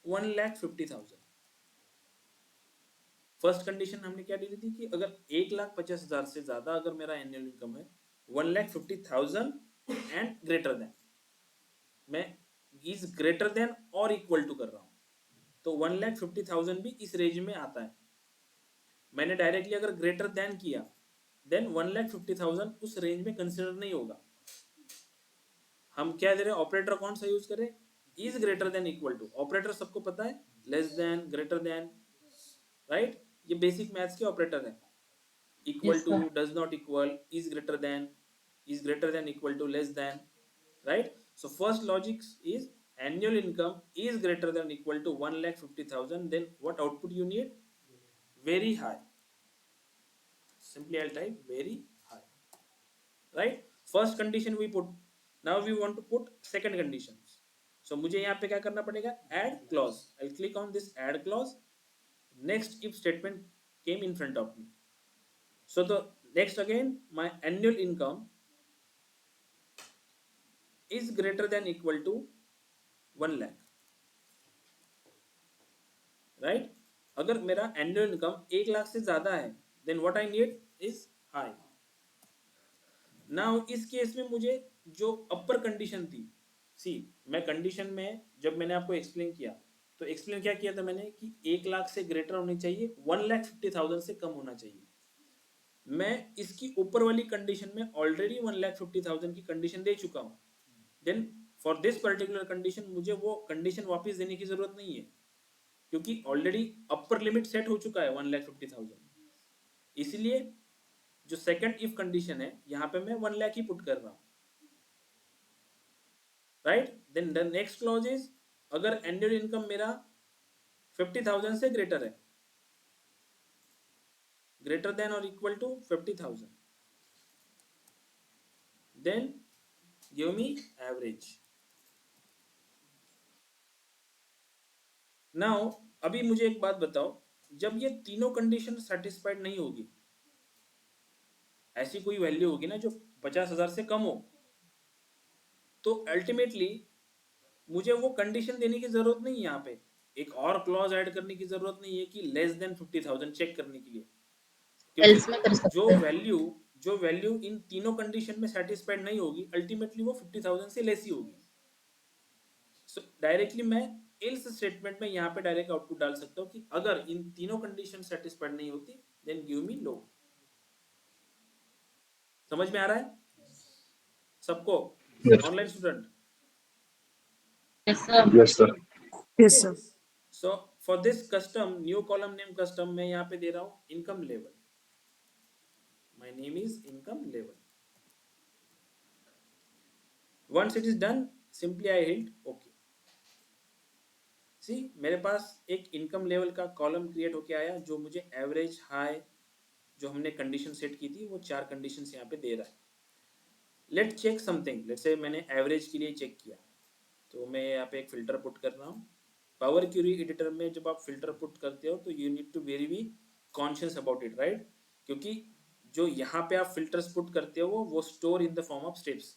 [SPEAKER 1] 1,50,000। फर्स्ट कंडीशन हमने क्या दी थी कि अगर 1,50,000 से ज्यादा अगर मेरा एनुअल इनकम है 1,50,000 एंड ग्रेटर देन, मैं इज ग्रेटर देन और इक्वल टू कर रहा हूं, तो 1,50,000 भी इस रेंज में आता है। मैंने डायरेक्टली अगर ग्रेटर देन किया, देन 1,50,000 उस रेंज में कंसिडर नहीं होगा। हम क्या दे रहे हैं? ऑपरेटर कौन सा यूज करें? Is greater than equal to. Operator सबको पता है, less than, greater than, right? ये बेसिक मैथ्स के ऑपरेटर है। Equal to, does not equal, is greater than, equal to, less than, right? So first logic is annual income is greater than equal to 1,50,000, then what output you need? Very high. Simply I'll type very high, right? First condition we put. Now we want to put second condition. So मुझे यहाँ पे क्या करना पड़ेगा? Add clause. I'll click on this add clause. Next if statement came in front of me. So the next again my annual income is greater than equal to 1 lakh, right? अगर मेरा annual income 1 lakh से ज्यादा है, then what I need is high. Now इस case में मुझे जो अपर condition थी, सी मैं कंडीशन में जब मैंने आपको एक्सप्लेन किया, तो एक्सप्लेन क्या किया था मैंने कि 1 लाख से ग्रेटर होनी चाहिए, 1,50,000 से कम होना चाहिए। मैं इसकी ऊपर वाली कंडीशन में ऑलरेडी 1,50,000 की कंडीशन दे चुका हूं। Then for this particular condition मुझे वो कंडीशन वापस देने की जरूरत नहीं है, क्योंकि ऑलरेडी अपर लिमिट सेट हो चुका है 1,50,000। इसलिए जो सेकंड इफ कंडीशन है यहाँ पे मैं 1 लाख ही पुट कर रहा हूँ, right? Then the next clause is अगर एनुअल इनकम मेरा 50,000 से ग्रेटर है, ग्रेटर देन और equal to 50,000, then give me average. Now अभी मुझे एक बात बताओ, जब ये तीनों कंडीशन सेटिस्फाइड नहीं होगी, ऐसी कोई वैल्यू होगी ना जो 50,000 से कम हो, तो अल्टीमेटली मुझे वो कंडीशन देने की जरूरत नहीं है। यहाँ पे एक और क्लॉज ऐड करने की जरूरत नहीं है कि लेस देन 50,000 चेक करने के लिए, क्योंकि जो वैल्यू जो वैल्यू इन तीनों कंडीशन में सेटिस्फाइड नहीं होगी अल्टीमेटली वो 50,000 से लेस ही होगी। सो डायरेक्टली मैं एल्स स्टेटमेंट में यहाँ पे डायरेक्ट आउटपुट डाल सकता हूँ कि अगर इन तीनों कंडीशन सेटिस्फाइड नहीं होती देन गिव मी लो। समझ में आ रहा है सबको?
[SPEAKER 2] Yes.
[SPEAKER 1] Online student?
[SPEAKER 5] Yes, sir.
[SPEAKER 2] Yes, sir.
[SPEAKER 6] Yes, sir.
[SPEAKER 1] So for this custom new column name custom मैं यहाँ पे दे रहा हूँ income level. My name is income level. Once it is done simply I hit okay. See मेरे पास एक income level का कॉलम क्रिएट होके आया जो मुझे एवरेज हाई जो हमने कंडीशन सेट की थी वो 4 कंडीशंस यहाँ पे दे रहा है। Late check something. Let's say मैंने एवरेज के लिए चेक किया तो मैं यहाँ पे एक फिल्टर पुट कर रहा हूँ। पावर क्यूरी एडिटर में जब आप फिल्टर पुट करते हो तो you need to very be conscious about it, right? क्योंकि जो यहाँ पे आप फिल्टर्स पुट करते हो वो store in the form of steps.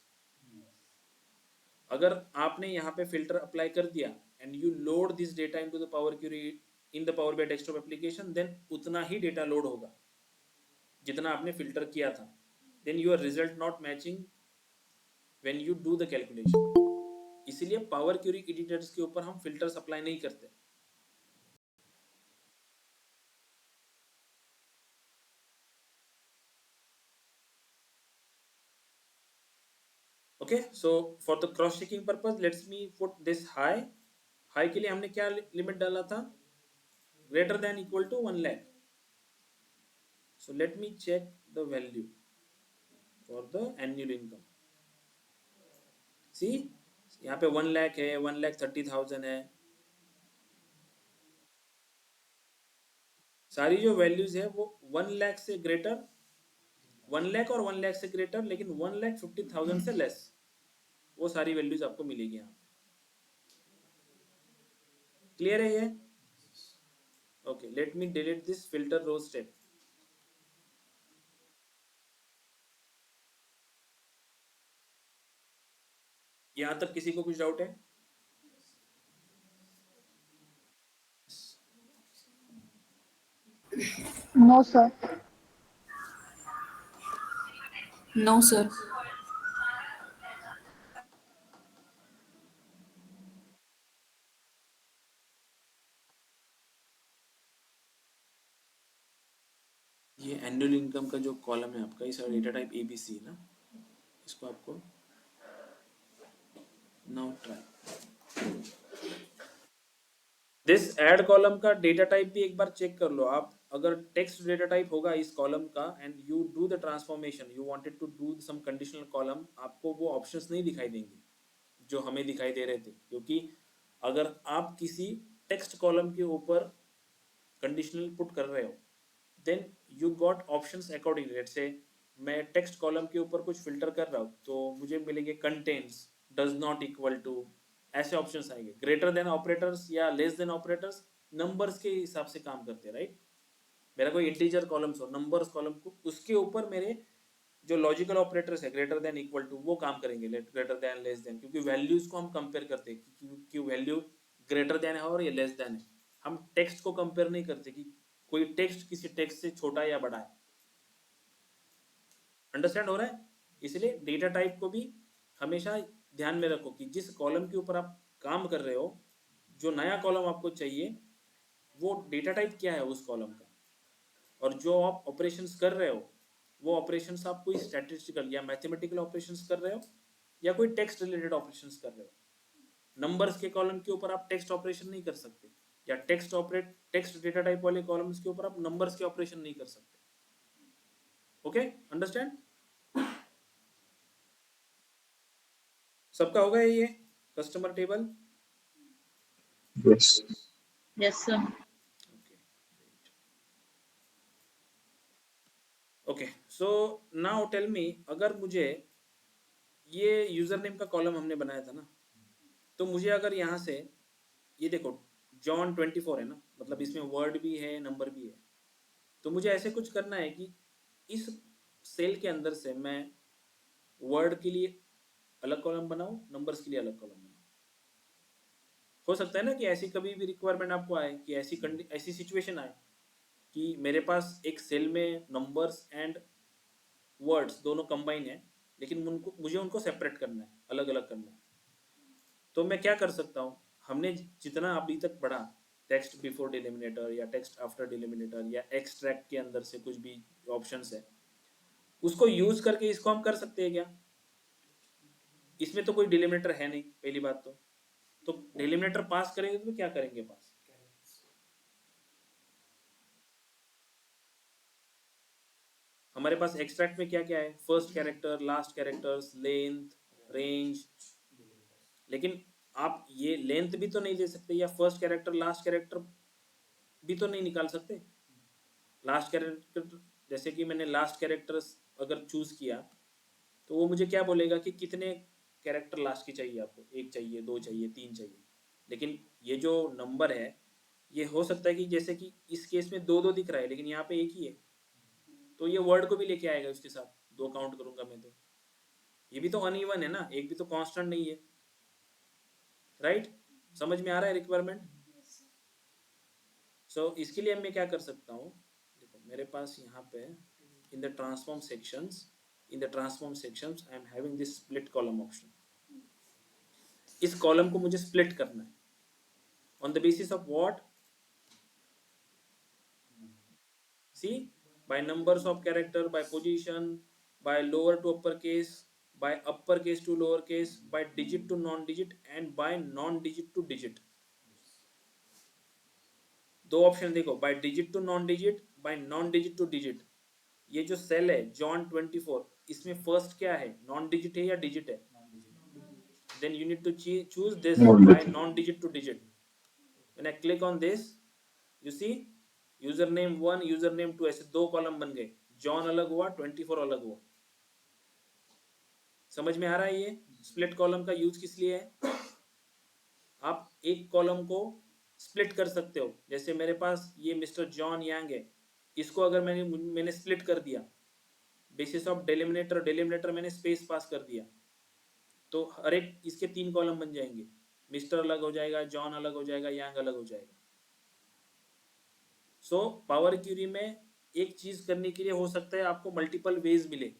[SPEAKER 1] अगर आपने यहाँ पे फिल्टर अप्लाई कर दिया and you load this data into the power query in the power BI desktop application then उतना ही डेटा लोड होगा जितना आपने फिल्टर किया था। Then your result not matching when you do the calculation. इसीलिए पावर क्यूरी एडिटर्स के ऊपर हम फिल्टर्स अप्लाई नहीं करते। Okay so for the cross checking purpose let's me put this high. High के लिए हमने क्या लिमिट डाला था? Greater than equal to 1 lakh. So let me check the value for the annual income. See यहाँ पे 1 लाख है, 1,30,000 है। सारी जो वैल्यूज है वो 1 लाख से ग्रेटर, 1 लाख और 1 लाख से ग्रेटर, लेकिन 1,50,000 से लेस, वो सारी वैल्यूज आपको मिलेगी यहाँ। क्लियर है ये? Okay let me delete this filter row step. यहां तक किसी को कुछ डाउट है?
[SPEAKER 5] No, sir.
[SPEAKER 6] No, sir.
[SPEAKER 1] ये एनुअल इनकम का जो कॉलम है आपका, इस डेटा टाइप ABC है ना, इसको आपको now try this add column का डेटा टाइप भी एक बार चेक कर लो आप। अगर टेक्स्ट डेटा टाइप होगा इस कॉलम का and you do the transformation, you wanted to do some conditional column, आपको वो ऑप्शंस नहीं दिखाई देंगे जो हमें दिखाई दे रहे थे। क्योंकि अगर आप किसी टेक्स्ट कॉलम के ऊपर कंडीशनल पुट कर रहे हो then you got options accordingly. Let's say मैं टेक्स्ट कॉलम के ऊपर कुछ फिल्टर कर रहा हूँ तो मुझे मिलेंगे contains, does not equal to, ऐसे ऑप्शंस आएंगे। ग्रेटर देन ऑपरेटर्स या लेस देन ऑपरेटर्स नंबर्स के हिसाब से काम करते हैं, राइट? मेरा कोई इंटीजर कॉलम्स हो, नंबर्स कॉलम को, उसके ऊपर मेरे जो लॉजिकल ऑपरेटर्स है ग्रेटर देन इक्वल टू वो काम करेंगे, ग्रेटर देन लेस देन, क्योंकि वैल्यूज को हम कंपेयर करते हैं कि वैल्यू ग्रेटर देन है और ये लेस देन है। हम टेक्स्ट को कंपेयर नहीं करते कि कोई टेक्स्ट किसी टेक्स्ट से छोटा या बड़ा है। अंडरस्टैंड हो रहा है? इसलिए डेटा टाइप को भी हमेशा ध्यान में रखो कि जिस कॉलम के ऊपर आप काम कर रहे हो, जो नया कॉलम आपको चाहिए वो डेटा टाइप क्या है उस कॉलम का, और जो आप ऑपरेशंस कर रहे हो वो ऑपरेशंस आप कोई स्टैटिस्टिकल या मैथमेटिकल ऑपरेशंस कर रहे हो या कोई टेक्स्ट रिलेटेड ऑपरेशंस कर रहे हो। नंबर्स के कॉलम के ऊपर आप टेक्स्ट ऑपरेशन नहीं कर सकते, या टेक्स्ट डेटा टाइप वाले कॉलम्स के ऊपर आप नंबर्स के ऑपरेशन नहीं कर सकते। Okay understand? सबका होगा ये customer table?
[SPEAKER 2] Yes.
[SPEAKER 5] Yes, sir.
[SPEAKER 1] Okay so now tell me, अगर मुझे ये यूजर नेम का कॉलम हमने बनाया था ना, तो मुझे अगर यहाँ से ये देखो जॉन 24 है ना, मतलब इसमें वर्ड भी है नंबर भी है, तो मुझे ऐसे कुछ करना है कि इस सेल के अंदर से मैं वर्ड के लिए अलग कॉलम बनाऊं, नंबर्स के लिए अलग कॉलम बनाऊं। हो सकता है ना कि ऐसी कभी भी रिक्वायरमेंट आपको आए कि ऐसी सिचुएशन आए कि मेरे पास एक सेल में नंबर्स एंड वर्ड्स दोनों कंबाइन है, लेकिन मुझे उनको सेपरेट करना है, अलग अलग करना है। तो मैं क्या कर सकता हूँ, हमने जितना अभी तक पढ़ा, टेक्स्ट बिफोर डिलिमिनेटर या टेक्स्ट आफ्टर डिलिमिनेटर या एक्सट्रैक्ट के अंदर से कुछ भी ऑप्शंस है, उसको यूज करके इसको हम कर सकते हैं क्या? इसमें तो कोई डिलिमिनेटर है नहीं, पहली बात तो डिलिमिनेटर पास करेंगे तो क्या करेंगे पास? हमारे पास एक्सट्रैक्ट में क्या क्या है? First character, last characters, length, range. लेकिन आप ये लेंथ भी तो नहीं दे सकते, या फर्स्ट कैरेक्टर लास्ट कैरेक्टर भी तो नहीं निकाल सकते। लास्ट कैरेक्टर, जैसे कि मैंने लास्ट कैरेक्टर्स अगर चूज किया तो वो मुझे क्या बोलेगा कि कितने कैरेक्टर लास्ट की चाहिए आपको, 1 चाहिए, 2 चाहिए, 3 चाहिए। लेकिन ये जो नंबर है, ये हो सकता है कि जैसे कि इस केस में 2 2 दिख रहा है, लेकिन यहाँ पे 1 ही है, तो ये वर्ड को भी लेके आएगा उसके साथ, 2 काउंट करूंगा मैं तो ये भी तो अनइवन है ना, एक भी तो कांस्टेंट नहीं है, राइट? समझ में आ रहा है रिक्वायरमेंट? सो इसके लिए मैं क्या कर सकता हूँ, देखो मेरे पास यहाँ पे in the transform sections, I am having this split column option. इस कॉलम को मुझे स्प्लिट करना है on the basis of what? See, by numbers of character, by position, by lower to upper case, by upper case to lower case, by digit to non digit, and by non digit to digit। दो option देखो, by digit to non digit, by non digit to digit। ये जो cell है John 24, इसमें first क्या है, non digit है या डिजिट है? Then you need to choose this by non digit to digit। when I click on this, you see user name 1, user name 2, ऐसे 2 कॉलम बन गए, जॉन अलग हुआ, 24 अलग हुआ। समझ में आ रहा है? ये स्प्लिट कॉलम का यूज किस लिए है? आप एक कॉलम को स्प्लिट कर सकते हो, जैसे मेरे पास ये मिस्टर जॉन यांग है, इसको अगर मैंने स्प्लिट कर दिया बेसिस ऑफ डिलिमिनेटर मैंने स्पेस पास कर दिया, तो हर एक इसके 3 कॉलम बन जाएंगे, मिस्टर अलग हो जाएगा, जॉन अलग हो जाएगा, यांग अलग हो जाएगा। सो पावर क्यूरी में एक चीज करने के लिए हो सकता है आपको मल्टीपल वेज मिले।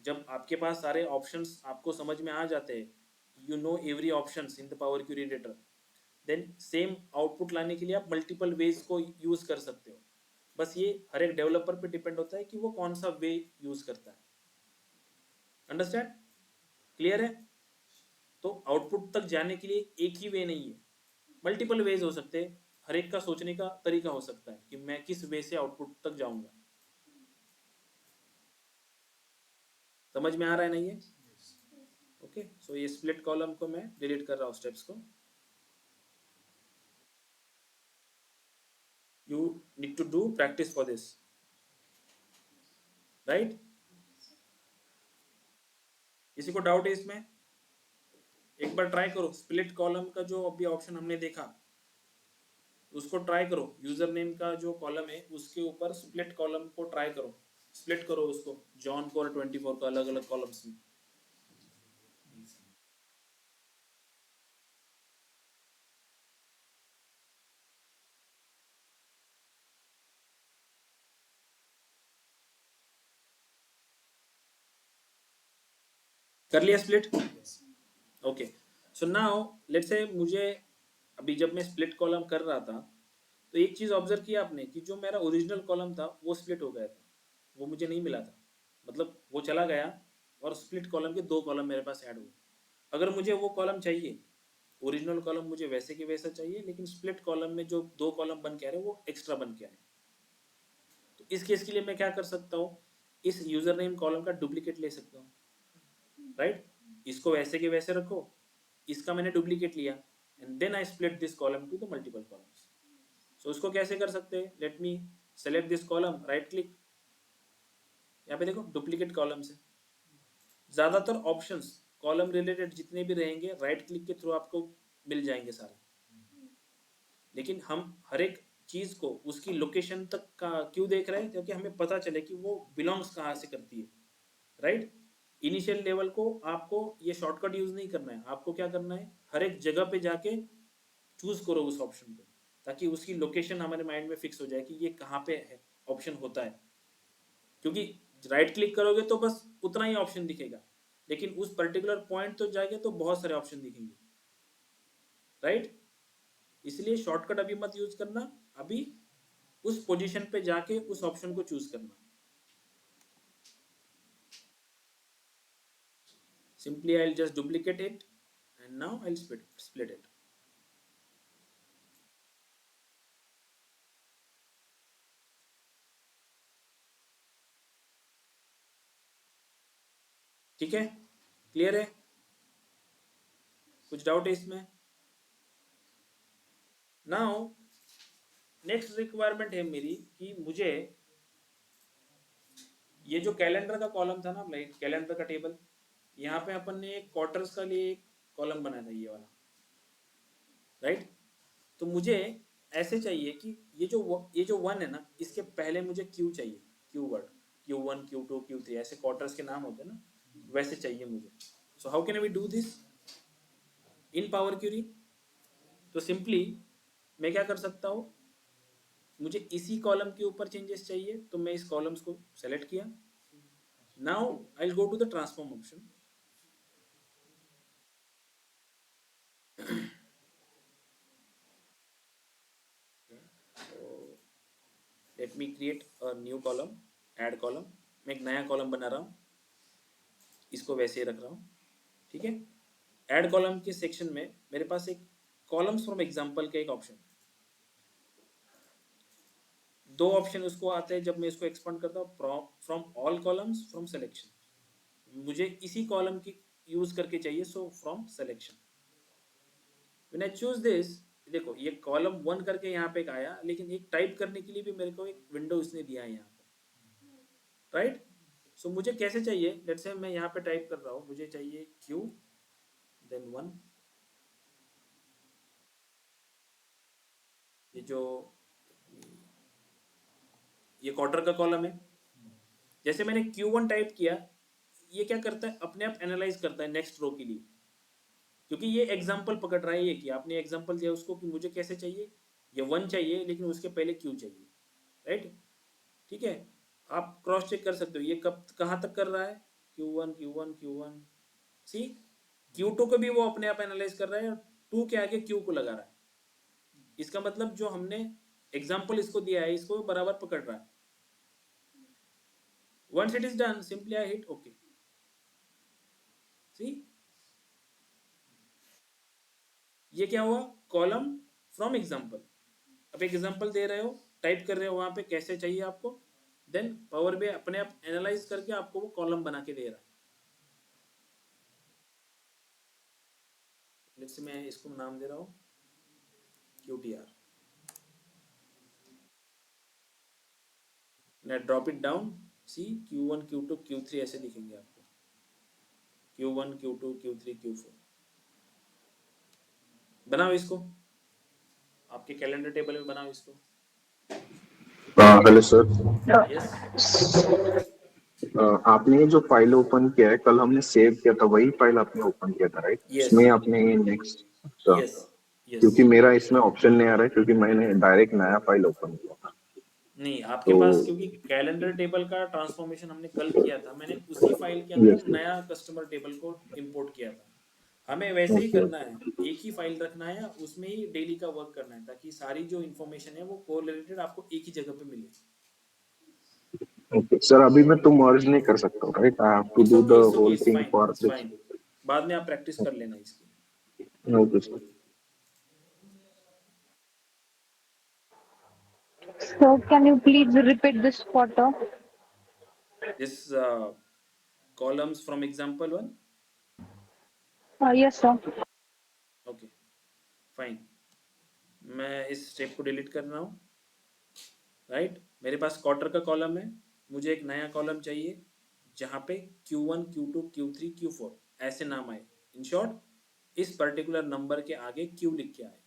[SPEAKER 1] जब आपके पास सारे ऑप्शंस आपको समझ में आ जाते हैं, you know every options in the power query editor, then same output लाने के लिए आप मल्टीपल वेज को यूज कर सकते हो। बस ये हर एक डेवलपर पे डिपेंड होता है कि वो कौन सा वे यूज करता है। अंडरस्टैंड? क्लियर है? तो आउटपुट तक जाने के लिए एक ही वे नहीं है, मल्टीपल वेज हो सकते हैं। हर एक का सोचने का तरीका हो सकता है कि मैं किस वे से आउटपुट तक जाऊंगा। समझ में आ रहा है ना ये? ओके, सो ये स्प्लिट कॉलम को मैं डिलीट कर रहा हूँ, स्टेप्स को। You need to do practice for this, right? किसी को डाउट है इसमें? एक बार ट्राई करो, स्प्लिट कॉलम का जो अभी ऑप्शन हमने देखा उसको ट्राई करो। यूजर नेम का जो कॉलम है उसके ऊपर स्प्लिट कॉलम को ट्राई करो, स्प्लिट करो उसको, जॉन को और 24 का अलग अलग कॉलम्स में। कर लिया split? Okay, so now let's say मुझे अभी जब मैं स्प्लिट कॉलम कर रहा था तो एक चीज ऑब्जर्व किया आपने कि जो मेरा ओरिजिनल कॉलम था वो स्प्लिट हो गया था, वो मुझे नहीं मिला था, मतलब वो चला गया और स्प्लिट कॉलम के 2 कॉलम मेरे पास ऐड हुए। अगर मुझे वो कॉलम चाहिए, ओरिजिनल कॉलम मुझे वैसे के वैसा चाहिए, लेकिन स्प्लिट कॉलम में जो 2 कॉलम बन के आ रहे वो एक्स्ट्रा बन के आ रहे, तो इस केस के लिए मैं क्या कर सकता हूँ, इस यूजर नेम कॉलम का डुप्लीकेट ले सकता हूँ, राइट? इसको वैसे के वैसे रखो, इसका मैंने डुप्लीकेट लिया, and then I split this column to the multiple columns. सो उसको कैसे कर सकते हैं? Let me select this column, right click, यहाँ पे देखो डुप्लीकेट कॉलम से। ज्यादातर ऑप्शंस कॉलम रिलेटेड जितने भी रहेंगे राइट क्लिक के थ्रू आपको मिल जाएंगे सारे, लेकिन हम हर एक चीज को उसकी लोकेशन तक का क्यों देख रहे हैं? क्योंकि हमें पता चले कि वो बिलोंग्स कहाँ से करती है, राइट? इनिशियल लेवल को आपको ये शॉर्टकट यूज नहीं करना है, आपको क्या करना है, हर एक जगह पे जाके चूज करो उस ऑप्शन को, ताकि उसकी लोकेशन हमारे माइंड में फिक्स हो जाए कि ये कहाँ पे है ऑप्शन होता है। क्योंकि राइट क्लिक करोगे तो बस उतना ही ऑप्शन दिखेगा, लेकिन उस पर्टिकुलर पॉइंट तो जाएगा तो बहुत सारे ऑप्शन दिखेंगे, राइट। इसलिए शॉर्टकट अभी मत यूज करना, अभी उस पोजीशन पे जाके उस ऑप्शन को चूज करना। Simply I will just duplicate it and now I will split it. ठीक है, क्लियर है? कुछ डाउट है इसमें? नाउ नेक्स्ट रिक्वायरमेंट है मेरी कि मुझे ये जो कैलेंडर का कॉलम था ना, लाइक कैलेंडर का टेबल, यहाँ पे अपन ने एक क्वार्टर्स का लिए एक कॉलम बनाया था ये वाला, राइट। तो मुझे ऐसे चाहिए कि ये जो 1 है ना, इसके पहले मुझे क्यू चाहिए, Q word, Q1 Q2 Q3 ऐसे क्वार्टर्स के नाम होते हैं ना, वैसे चाहिए मुझे। So how can we do this in power query? तो सिंपली मैं क्या कर सकता हूँ, मुझे इसी कॉलम के ऊपर चेंजेस चाहिए, तो मैं इस कॉलम्स को सेलेक्ट किया। Now I will go to the transform option. Let me create a new column, add column. मैं एक नया कॉलम बना रहा हूँ, इसको वैसे ही रख रहा हूँ, ठीक है। ऐड कॉलम के सेक्शन में मेरे पास एक कॉलम्स फ्रॉम एग्जांपल का एक ऑप्शन, दो ऑप्शन उसको आते हैं जब मैं इसको एक्सपांड करता हूँ, from all columns, from selection. मुझे इसी कॉलम की यूज करके चाहिए, so from selection. When I choose this, देखो ये कॉलम 1 करके यहाँ पे एक आया, लेकिन एक टाइप करने के लिए भी मेरे को एक विंडो इसने दिया है यहाँ पे, राइट। सो मुझे कैसे चाहिए, लेट्स से मैं यहाँ पे टाइप कर रहा हूँ, मुझे चाहिए Q देन 1, ये क्वार्टर का कॉलम है। जैसे मैंने Q1 टाइप किया, ये क्या करता है, अपने आप एनालाइज करता है नेक्स्ट रो के लिए, क्योंकि ये एग्जांपल पकड़ रहा है, ये कि आपने एग्जांपल दिया उसको कि मुझे कैसे चाहिए, ये 1 चाहिए लेकिन उसके पहले Q चाहिए, राइट। ठीक है, आप क्रॉस चेक कर सकते हो ये कहाँ तक कर रहा है, Q1 Q1 Q1, सी Q2 को भी वो अपने आप एनालाइज कर रहा है और 2 के आगे Q को लगा रहा है। इसका मतलब जो हमने एग्जाम्पल इसको दिया है, इसको बराबर पकड़ रहा है। Once it is done, simply I hit OK. See, ये क्या हुआ, कॉलम फ्रॉम एग्जाम्पल। अब एक एग्जाम्पल दे रहे हो, टाइप कर रहे हो वहां पे कैसे चाहिए आपको, देन पावर बी अपने आप एनालाइज करके आपको वो कॉलम बना के दे रहा है। लेट्स से मैं इसको नाम दे रहा हूँ QTR। मैं drop it down, C Q1 Q2 Q3 ऐसे दिखेंगे आपको, Q1 Q2 Q3 Q4। बनाओ इसको, आपके कैलेंडर टेबल में बनाओ इसको।
[SPEAKER 2] हेलो सर,
[SPEAKER 1] यस,
[SPEAKER 2] आपने ये जो फाइल ओपन किया है, कल हमने सेव किया था वही फाइल आपने ओपन किया था, राइट?
[SPEAKER 1] यस,
[SPEAKER 2] इसमें आपने नेक्स्ट,
[SPEAKER 1] यस, यस।
[SPEAKER 2] क्योंकि मेरा इसमें ऑप्शन नहीं आ रहा है, क्योंकि मैंने डायरेक्ट नया फाइल ओपन किया था।
[SPEAKER 1] नहीं, आपके
[SPEAKER 2] तो
[SPEAKER 1] पास क्योंकि कैलेंडर टेबल का ट्रांसफॉर्मेशन हमने कल किया था, मैंने उसी फाइल के अंदर
[SPEAKER 2] यस सर,
[SPEAKER 1] नया कस्टमर टेबल को इंपोर्ट किया था। हमें वैसे ही
[SPEAKER 2] ओके
[SPEAKER 1] करना है, एक ही फाइल रखना है, उसमें ही डेली का वर्क करना है, ताकि सारी जो इन्फॉर्मेशन है वो कोरिलेटेड आपको एक ही जगह पे मिले।
[SPEAKER 2] ओके सर, अभी मैं तो मर्ज नहीं कर सकता हूँ, right? I have to
[SPEAKER 1] it's
[SPEAKER 2] do
[SPEAKER 1] okay,
[SPEAKER 2] the
[SPEAKER 1] it's okay,
[SPEAKER 2] whole
[SPEAKER 1] it's
[SPEAKER 2] thing
[SPEAKER 1] fine,
[SPEAKER 2] for
[SPEAKER 1] it's
[SPEAKER 2] this.
[SPEAKER 1] Fine. बाद में आप प्रैक्टिस कर लेना इसकी।
[SPEAKER 2] Okay sir.
[SPEAKER 5] So can you please repeat this photo?
[SPEAKER 1] This columns from example 1.
[SPEAKER 5] Yes, sir.
[SPEAKER 1] Okay, fine. मैं इस step को delete कर रहा हूँ, राइट। मेरे पास क्वार्टर का कॉलम है, मुझे एक नया कॉलम चाहिए जहाँ पे Q1 Q2 Q3 Q4 ऐसे नाम आए, इन शॉर्ट इस पर्टिकुलर नंबर के आगे Q लिख के आए।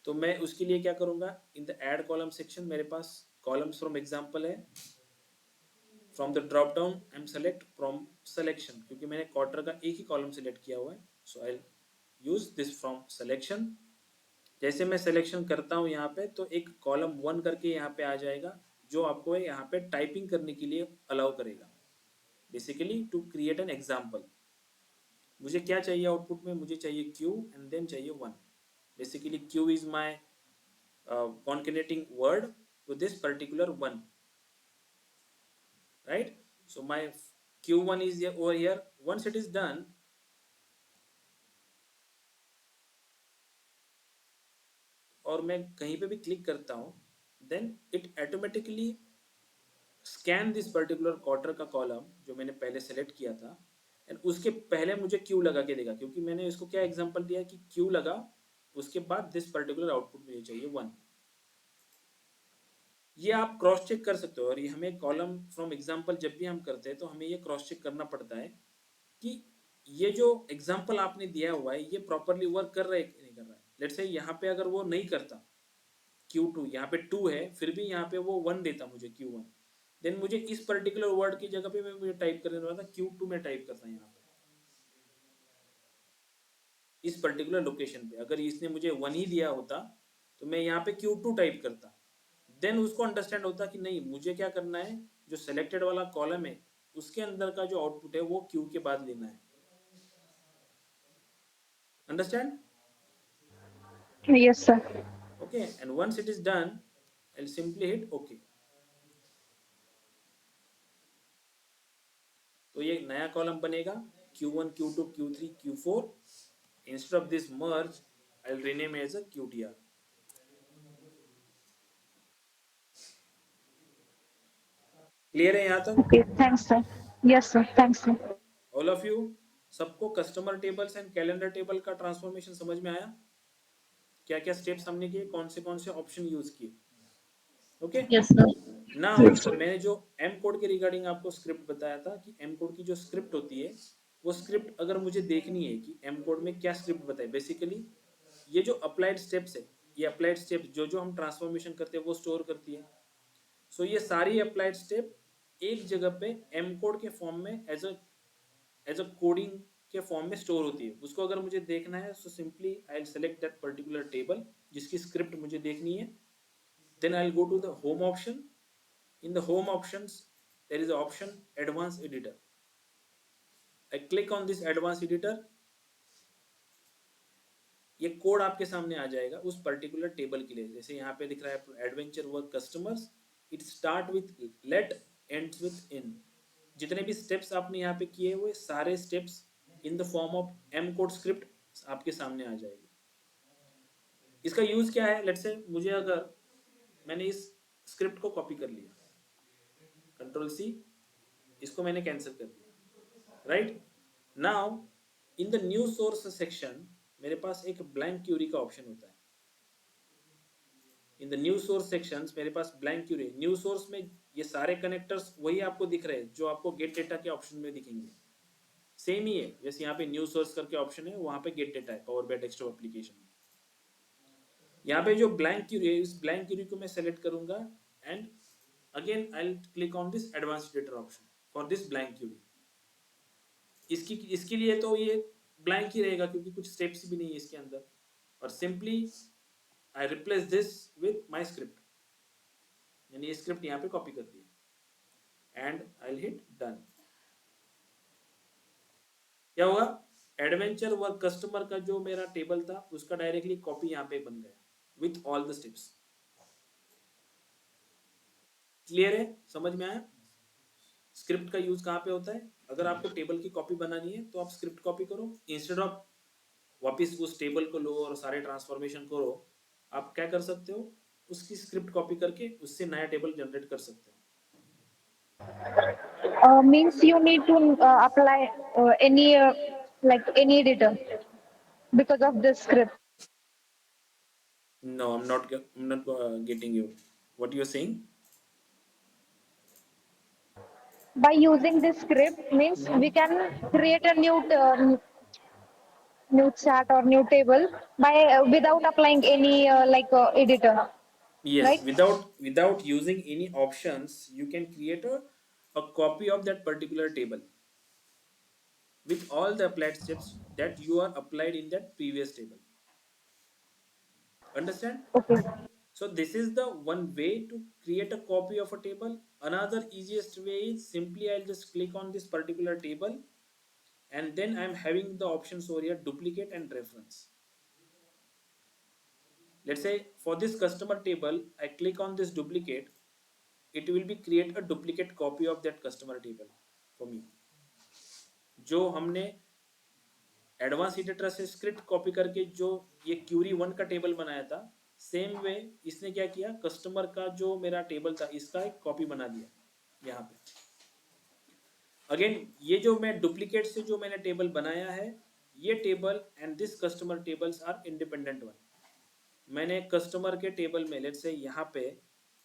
[SPEAKER 1] तो मैं उसके लिए क्या करूँगा, in the add column section मेरे पास कॉलम्स फ्रॉम एग्जाम्पल है, from the drop down I am select from selection, क्योंकि मैंने क्वार्टर का एक ही कॉलम सेलेक्ट किया हुआ है, so I use this from selection. जैसे मैं सिलेक्शन करता हूँ यहाँ पे, तो एक कॉलम 1 करके यहाँ पे आ जाएगा जो आपको यहाँ पे टाइपिंग करने के लिए अलाउ करेगा, basically to create an example. मुझे क्या चाहिए आउटपुट में? मुझे चाहिए q एंड देन चाहिए 1। Basically q is my concatenating word to this particular one, right? So my q1 is here, over here. Once it is done, और मैं कहीं पे भी क्लिक करता हूँ, then it automatically scan this particular quarter का column जो मैंने पहले सेलेक्ट किया था, एंड उसके पहले मुझे q लगा के देगा, क्योंकि मैंने इसको क्या एग्जांपल दिया कि q लगा, उसके बाद दिस पर्टिकुलर आउटपुट मुझे चाहिए 1। ये आप क्रॉस चेक कर सकते हो, और ये हमें कॉलम फ्रॉम एग्जांपल जब भी हम करते हैं तो हमें ये क्रॉस चेक करना पड़ता है कि ये जो एग्जांपल आपने दिया हुआ है ये प्रॉपरली वर्क कर रहा है कि नहीं कर रहा है। लेट्स से यहाँ पे अगर वो नहीं करता, Q2 यहाँ पे 2 है, फिर भी यहाँ पे वो 1 देता मुझे Q1, देन मुझे इस पर्टिकुलर वर्ड की जगह पे मैं मुझे टाइप करने वाला था Q2 में टाइप करता यहाँ पे, इस पर्टिकुलर लोकेशन पे। अगर इसने मुझे 1 ही दिया होता तो मैं यहाँ पे Q2 टाइप करता, देन उसको अंडरस्टैंड होता कि नहीं, मुझे क्या करना है, जो सेलेक्टेड वाला कॉलम है उसके अंदर का जो आउटपुट है वो Q के बाद लेना है। Understand?
[SPEAKER 5] Yes, sir.
[SPEAKER 1] Okay, and once it is done, I'll simply hit OK. तो ये नया कॉलम बनेगा Q1, Q2, Q3, Q4. Instead of this merge, I'll rename it as a QTR. Clear है यहाँ तक?
[SPEAKER 5] Okay, thanks, sir. Yes, sir. Thanks, sir.
[SPEAKER 1] All of you, सबको customer tables and calendar table का transformation समझ में आया? क्या क्या स्टेप्स हमने किए, कौन से ऑप्शन यूज किए? Okay,
[SPEAKER 6] Yes, sir.
[SPEAKER 1] Now
[SPEAKER 2] Yes, sir.
[SPEAKER 1] मैंने जो एम कोड के रिगार्डिंग आपको स्क्रिप्ट बताया था कि एम कोड की जो स्क्रिप्ट होती है, वो स्क्रिप्ट अगर मुझे देखनी है कि एम कोड में क्या स्क्रिप्ट बताए, बेसिकली ये जो अप्लाइड स्टेप्स है, ये अप्लाइड स्टेप्स जो जो हम ट्रांसफॉर्मेशन करते हैं वो स्टोर करती है। सो ये सारी अप्लाइड स्टेप एक जगह पे एम कोड के फॉर्म में एज अ कोडिंग के फॉर्म में स्टोर होती है। उसको अगर मुझे देखना है so simply I will select that particular table जिसकी स्क्रिप्ट मुझे देखनी है, then I will go to the home option. In the home options, there is an option Advanced Editor. I click on this Advanced Editor. ये code आपके सामने आ जाएगा उस particular table के लिए। जैसे यहाँ पे दिख रहा है adventure work customers, it start with let ends with in. जितने भी स्टेप्स आपने यहाँ पे किए हुए सारे steps in the form of M code script आपके सामने आ जाएगी। इसका यूज क्या है? लेट्स से मुझे अगर मैंने इस स्क्रिप्ट को कॉपी कर लिया, कंट्रोल सी, इसको मैंने कैंसिल कर दिया, right? Now in the new source section मेरे पास एक ब्लैंक क्यूरी का ऑप्शन होता है। In the new source sections मेरे पास ब्लैंक क्यूरी। न्यू सोर्स में ये सारे कनेक्टर्स वही आपको दिख रहे हैं जो आपको गेट डेटा के ऑप्शन में दिखेंगे, सेम ही है। जैसे यहाँ पे न्यू सोर्स करके ऑप्शन है, वहां पे गेट डेटा है पावर बाय डेस्कटॉप एप्लीकेशन में। यहाँ पे जो ब्लैंक क्यूरी है, इस ब्लैंक क्यूरी को मैं सेलेक्ट करूंगा and again I'll click on this advanced editor option for this blank query। इसके लिए तो ये ब्लैंक ही रहेगा क्योंकि कुछ स्टेप्स भी नहीं है इसके अंदर, और simply I replace this with my script. यानी ये स्क्रिप्ट यहाँ पे कॉपी कर दिया and I will hit done. क्या होगा? एडवेंचर वर्क कस्टमर का जो मेरा टेबल था उसका डायरेक्टली कॉपी यहाँ पे बन गया with all the steps. Clear है? समझ में आया स्क्रिप्ट का यूज कहाँ पे होता है? अगर आपको टेबल की कॉपी बनानी है तो आप स्क्रिप्ट कॉपी करो, इंस्टेड ऑफ वापस उस टेबल को लो और सारे ट्रांसफॉर्मेशन करो, आप क्या कर सकते हो, उसकी स्क्रिप्ट कॉपी करके उससे नया टेबल जनरेट कर सकते हो।
[SPEAKER 5] Means you need to apply any like any editor because of this script.
[SPEAKER 1] No, I'm not getting you. What you're saying?
[SPEAKER 5] By using this script means we can create a new chat or new table by without applying any editor,
[SPEAKER 1] Yes,
[SPEAKER 5] right?
[SPEAKER 1] without using any options, you can create a copy of that particular table with all the applied steps that you are applied in that previous table. Understand?
[SPEAKER 5] Okay.
[SPEAKER 1] So this is the one way to create a copy of a table. Another easiest way is simply I'll just click on this particular table, and then I'm having the options over here, duplicate and reference. Let's say for this customer table, I click on this duplicate, it will be create a duplicate copy of that customer table for me. जो हमने advance इटेटर से script copy करके जो ये Curie 1 का table बनाया था, same way इसने क्या किया, कस्टमर का जो मेरा टेबल था इसका एक कॉपी बना दिया यहाँ पे. अगेन ये जो मैं डुप्लीकेट से जो मैंने टेबल बनाया है, ये table and this customer tables are independent one. मैंने कस्टमर के टेबल में लेट्स से यहाँ पे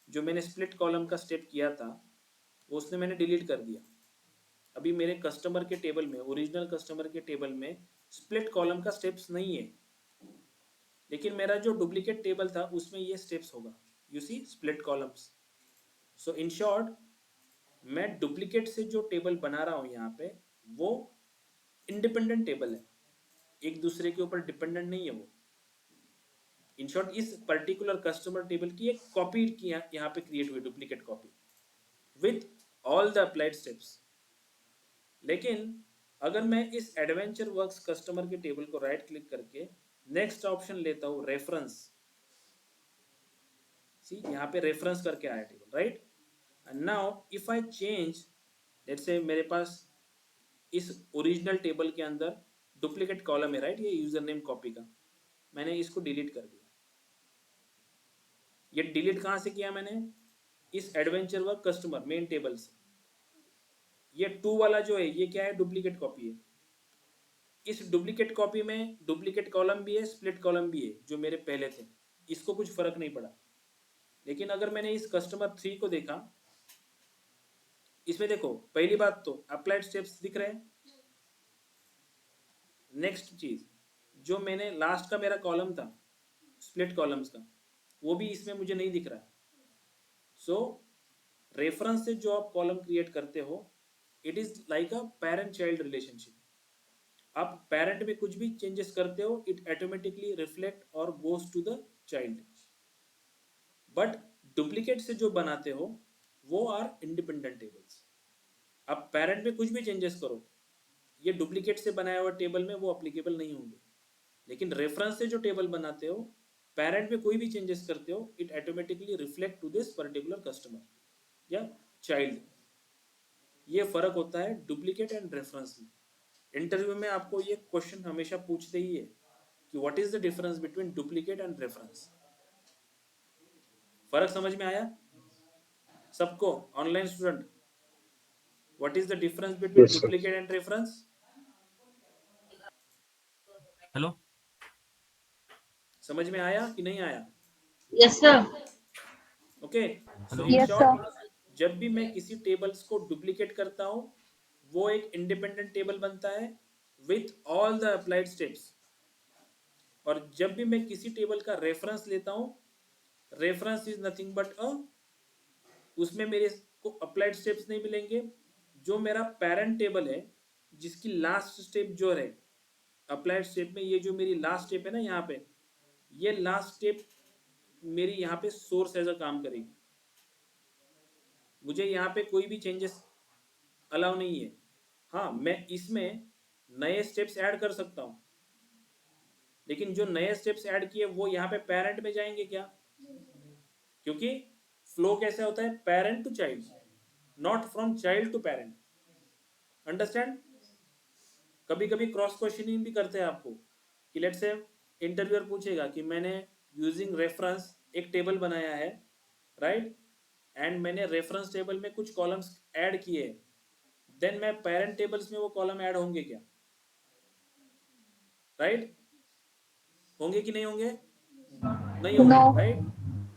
[SPEAKER 1] जो मैंने स्प्लिट कॉलम का स्टेप किया था वो उसने मैंने डिलीट कर दिया. अभी मेरे कस्टमर के टेबल में, ओरिजिनल कस्टमर के टेबल में स्प्लिट कॉलम का स्टेप्स नहीं है, लेकिन मेरा जो डुप्लीकेट टेबल था उसमें ये स्टेप्स होगा. You see split columns. So in short मैं डुप्लीकेट से जो टेबल बना रहा हूँ यहाँ पे वो इंडिपेंडेंट टेबल है, एक दूसरे के ऊपर डिपेंडेंट नहीं है वो. इन शॉर्ट इस पर्टिकुलर कस्टमर टेबल की एक कॉपी की यहाँ पे क्रिएट हुई, duplicate copy with all the applied steps. लेकिन अगर मैं इस एडवेंचर वर्क्स कस्टमर के टेबल को राइट क्लिक करके नेक्स्ट ऑप्शन लेता हूँ रेफरेंस, सी यहाँ पे रेफरेंस करके आया table, right. And now if I change, let's say मेरे पास इस ओरिजिनल टेबल के अंदर डुप्लीकेट कॉलम है, राइट, ये यूजर नेम कॉपी का, मैंने इसको डिलीट कर दिया. ये डिलीट कहाँ से किया मैंने, इस adventure work customer main table से. ये 2 वाला जो है ये क्या है, डुप्लीकेट कॉपी है. इस डुप्लीकेट कॉपी में डुप्लीकेट कॉलम भी है, स्प्लिट कॉलम भी है जो मेरे पहले थे, इसको कुछ फर्क नहीं पड़ा. लेकिन अगर मैंने इस कस्टमर 3 को देखा, इसमें देखो पहली बात तो अप्लाइड स्टेप्स दिख रहे हैं. नेक्स्ट चीज, जो मैंने लास्ट का मेरा कॉलम था स्प्लिट कॉलम्स का, वो भी इसमें मुझे नहीं दिख रहा. सो रेफरेंस से जो आप कॉलम क्रिएट करते हो, it is like a parent child relationship. आप पेरेंट में कुछ भी चेंजेस करते हो, इट ऑटोमेटिकली रिफ्लेक्ट और goes to the child. But duplicate से जो बनाते हो वो आर इंडिपेंडेंट टेबल्स. आप पेरेंट में कुछ भी चेंजेस करो, ये डुप्लीकेट से बनाया हुआ टेबल में वो अप्लीकेबल नहीं होंगे. लेकिन रेफरेंस से जो टेबल बनाते हो, पेरेंट में कोई भी चेंजेस करते हो, it automatically reflect to this particular customer या चाइल्ड. ये फर्क होता है डुप्लीकेट एंड रेफरेंस में. इंटरव्यू में आपको ये क्वेश्चन हमेशा पूछते ही है कि what is the difference between duplicate and reference. फर्क समझ में आया सबको? Online student, what is the difference between
[SPEAKER 2] Yes, sir.
[SPEAKER 1] Duplicate and reference?
[SPEAKER 7] Hello,
[SPEAKER 1] समझ में आया कि नहीं आया?
[SPEAKER 8] Yes, sir.
[SPEAKER 1] Okay. So in
[SPEAKER 5] Yes,
[SPEAKER 1] short, जब भी मैं किसी टेबल्स को डुप्लीकेट करता हूं, वो एक इंडिपेंडेंट टेबल बनता है with all the applied steps. और जब भी मैं किसी टेबल का रेफरेंस लेता हूं, रेफरेंस इज नथिंग बट उसमें मेरे को अप्लाइड स्टेप्स नहीं मिलेंगे. जो मेरा पेरेंट टेबल है जिसकी लास्ट स्टेप जो है अप्लाइड स्टेप में, ये जो मेरी लास्ट स्टेप है ना यहाँ पे, ये लास्ट स्टेप मेरी यहाँ पे सोर्स एज अ काम करेगी. मुझे यहाँ पे कोई भी चेंजेस अलाउ नहीं है. हाँ, मैं इसमें नए स्टेप्स ऐड कर सकता हूँ, लेकिन जो नए स्टेप्स ऐड किए वो यहाँ पे पेरेंट में जाएंगे क्या? क्योंकि फ्लो कैसे होता है, parent to child, not from child to parent. Understand? कभी कभी क्रॉस क्वेश्चनिंग भी करते हैं आपको कि लेट्स से इंटरव्यूअर पूछेगा कि मैंने यूजिंग रेफरेंस एक टेबल बनाया है, राइट, एंड मैंने रेफरेंस टेबल में कुछ कॉलम्स ऐड किए, देन मैं पेरेंट टेबल्स में वो कॉलम ऐड होंगे क्या? राइट, होंगे कि नहीं होंगे? नहीं होंगे,
[SPEAKER 5] No.
[SPEAKER 1] राइट.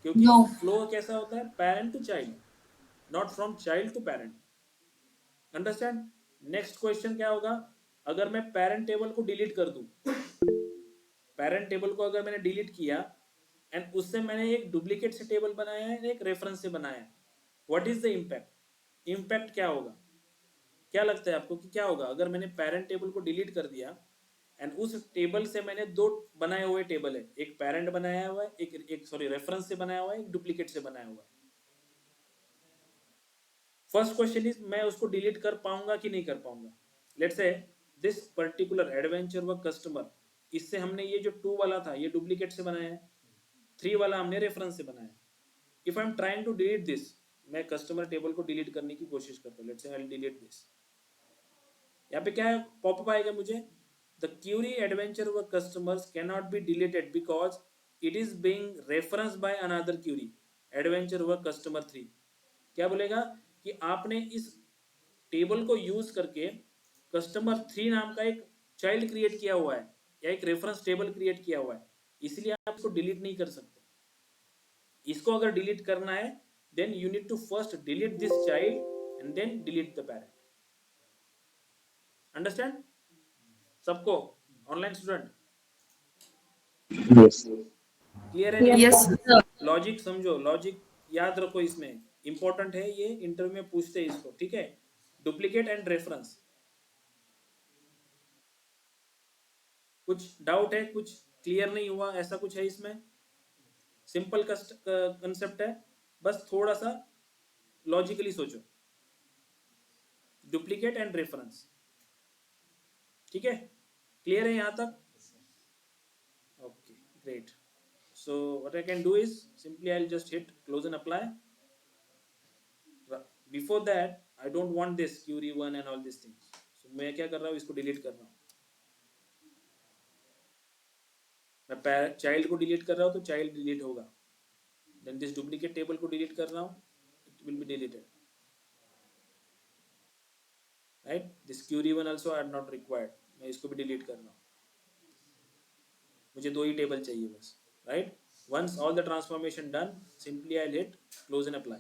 [SPEAKER 1] क्योंकि
[SPEAKER 6] No.
[SPEAKER 1] फ्लो कैसा होता है, parent to child, not from child to parent. Understand? Next question क्या होगा, अगर मैं पेरेंट टेबल को डिलीट कर दूं, पेरेंट टेबल को अगर मैंने डिलीट किया एंड उससे मैंने एक डुप्लीकेट से टेबल बनाया है, एक रेफरेंस से बनाया है, what is the impact? Impact क्या होगा? क्या लगता है आपको कि क्या होगा अगर मैंने पेरेंट टेबल को डिलीट कर दिया एंड उस टेबल से मैंने दो बनाए हुए टेबल है, एक पेरेंट बनाया हुआ है, एक सॉरी रेफरेंस से बनाया हुआ है, एक डुप्लीकेट से बनाया हुआ है. फर्स्ट क्वेश्चन इज मैं उसको डिलीट कर पाऊंगा कि नहीं कर पाऊंगा. Let's say this particular adventure work customer, इससे हमने ये जो 2 वाला था ये डुप्लीकेट से बनाया है, 3 वाला हमने रेफरेंस से बनाया है. If I am trying to delete this, मैं कस्टमर टेबल को डिलीट करने की कोशिश करता हूँ. Let's say I will delete this. यहाँ पे क्या है पॉपअप आएगा मुझे, the query adventure work customers can not be deleted because it is being reference by another query adventure work customer 3. क्या बोलेगा कि आपने इस टेबल को यूज करके कस्टमर 3 नाम का एक चाइल्ड क्रिएट किया हुआ है या एक रेफरेंस टेबल क्रिएट किया हुआ है, इसलिए आप इसको डिलीट नहीं कर सकते. इसको अगर डिलीट करना है then you need to first delete this child and then delete the parent. Understand सबको, ऑनलाइन स्टूडेंट
[SPEAKER 2] Yes.
[SPEAKER 1] क्लियर है?
[SPEAKER 6] Yes, sir.
[SPEAKER 1] लॉजिक समझो, लॉजिक याद रखो, इसमें इंपॉर्टेंट है, ये इंटरव्यू में पूछते हैं इसको. ठीक है, डुप्लीकेट एंड रेफरेंस. कुछ डाउट है, कुछ क्लियर नहीं हुआ, ऐसा कुछ है इसमें? सिंपल कंसेप्ट है, बस थोड़ा सा लॉजिकली सोचो. Duplicate and reference. ठीक है, क्लियर है यहां तक? Okay great. So what I can do is simply I'll just hit close and apply. Before that I don't want this query1 and all these things. So मैं क्या कर रहा हूँ, इसको डिलीट कर रहा हूँ. मैं चाइल्ड को डिलीट कर रहा हूँ तो चाइल्ड डिलीट होगा. देन दिस डुप्लीकेट टेबल को डिलीट कर रहा हूँ, it will be deleted. Right, this query1 also are not required, मैं इसको भी डिलीट कर रहा हूँ. मुझे 2 ही टेबल चाहिए बस. Right, once all the transformation done, simply I'll hit close and apply.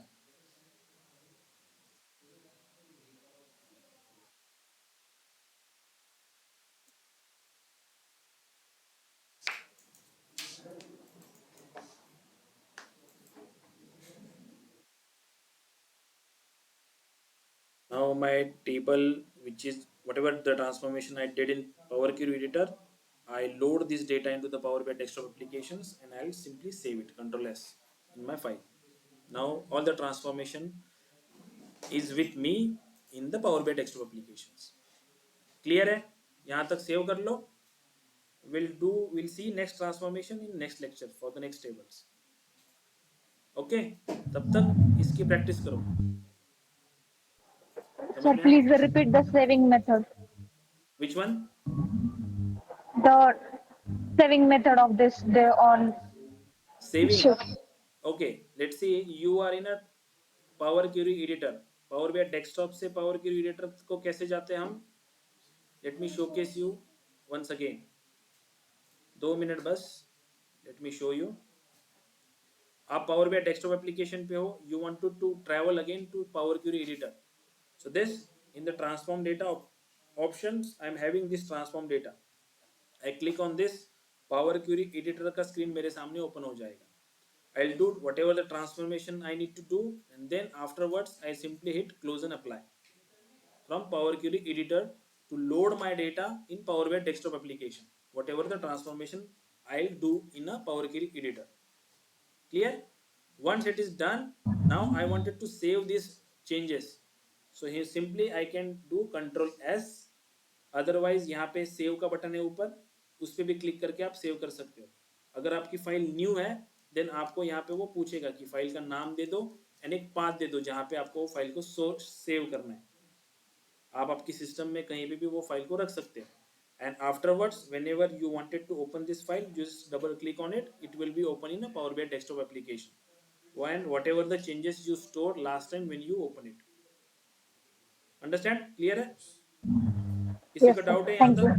[SPEAKER 1] Now my table, which is whatever the transformation I did in Power Query Editor, I load this data into the Power BI desktop applications and I'll simply save it, Control S, in my file. Now all the transformation is with me in the Power BI desktop applications. Clear है? यहाँ तक save कर लो. We'll see next transformation in next lecture for the next tables. Okay, तब तक इसकी practice करो.
[SPEAKER 5] Sir, please repeat the saving method.
[SPEAKER 1] Which one?
[SPEAKER 5] The saving method of this day on
[SPEAKER 1] Saving.
[SPEAKER 5] sheet.
[SPEAKER 1] Okay, let's see you are in a Power Query Editor. Power BI desktop से Power Query Editor को कैसे जाते हैं हम? Let me showcase you once again. 2 minute बस. Let me show you. आप Power BI desktop application पे हो. You want to travel again to Power Query Editor. So this in the transform data options, I am having this transform data. I click on this, Power Query Editor का screen मेरे सामने open हो जाएगा. I'll do whatever the transformation I need to do, and then afterwards I simply hit close and apply from Power Query Editor to load my data in Power BI desktop application. Whatever the transformation I'll do in a Power Query Editor. Clear? Once it is done, now I wanted to save these changes. So here simply I can do Control S. Otherwise यहाँ पे save का button है ऊपर, उस पर भी click करके आप सेव कर सकते हो. अगर आपकी फाइल न्यू है देन आपको यहाँ पे वो पूछेगा कि फाइल का नाम दे दो एंड एक पाथ दे दो जहाँ पे आपको फाइल को सेव करना है. आप आपकी सिस्टम में कहीं पे भी वो फाइल को रख सकते हो. And afterwards whenever you wanted to open this file, just double click on it. It will be open in a Power BI desktop application. And whatever the changes you stored last time when you open it. Understand? Clear है? किसी
[SPEAKER 5] Yes,
[SPEAKER 1] का
[SPEAKER 5] sir.
[SPEAKER 1] Doubt है यहाँ
[SPEAKER 5] Thank you.
[SPEAKER 1] तक?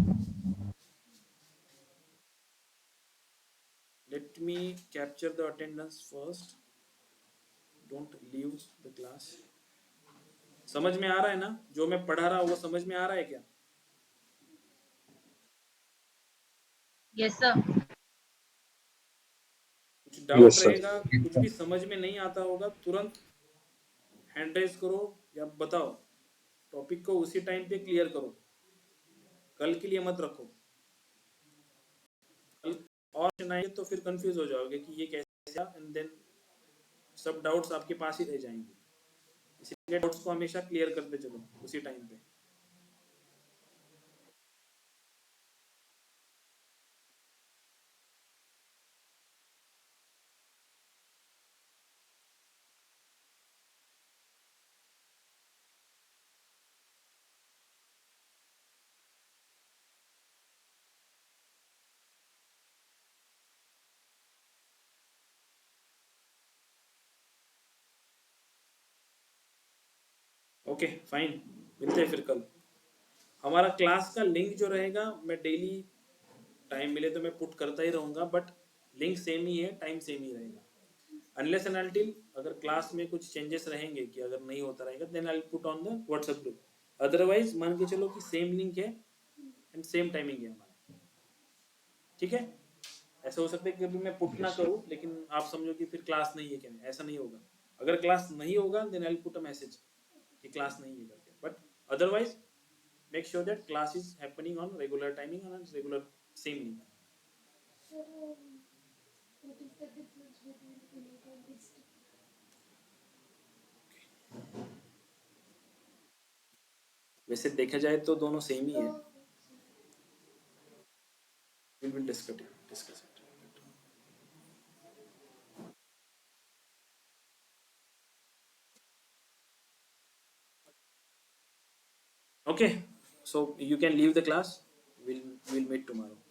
[SPEAKER 1] Let me capture the attendance first. Don't leave the class. समझ में आ रहा है ना? जो मैं पढ़ा रहा हूँ वो समझ में आ रहा है क्या?
[SPEAKER 7] Yes, sir.
[SPEAKER 1] कुछ डाउट
[SPEAKER 2] Yes, sir.
[SPEAKER 1] रहेगा, कुछ भी समझ में नहीं आता होगा, तुरंत हैंड रेज करो या बताओ. टॉपिक को उसी टाइम पे क्लियर करो, कल के लिए मत रखो. क्वेश्चन आएंगे तो फिर कंफ्यूज हो जाओगे कि ये कैसे, एंड देन सब डाउट्स आपके पास ही रह जाएंगे। इसलिए डाउट्स को हमेशा क्लियर करते चलो उसी टाइम पे। ओके फाइन, मिलते हैं फिर कल। हमारा क्लास का लिंक जो रहेगा, मैं डेली टाइम मिले तो मैं पुट करता ही रहूँगा, बट लिंक सेम ही है, टाइम सेम ही रहेगा। अनलेस एंड अनटिल अगर क्लास में कुछ चेंजेस रहेंगे कि अगर नहीं होता रहेगा, then I will put on the WhatsApp group. Otherwise मान के चलो कि सेम लिंक है एंड सेम टाइमिंग है हमारा, ठीक है। ऐसा हो सकता है कि अभी मैं पुट ना करूँ, लेकिन आप समझो कि फिर क्लास नहीं है क्या, ऐसा नहीं होगा। अगर क्लास नहीं होगा then I will put a message कि क्लास नहीं है करके, but otherwise make sure that class is happening on regular timing and on regular same link. वैसे देखा जाए तो दोनों सेम ही है। We will discuss it. Okay, so you can leave the class. We'll meet tomorrow.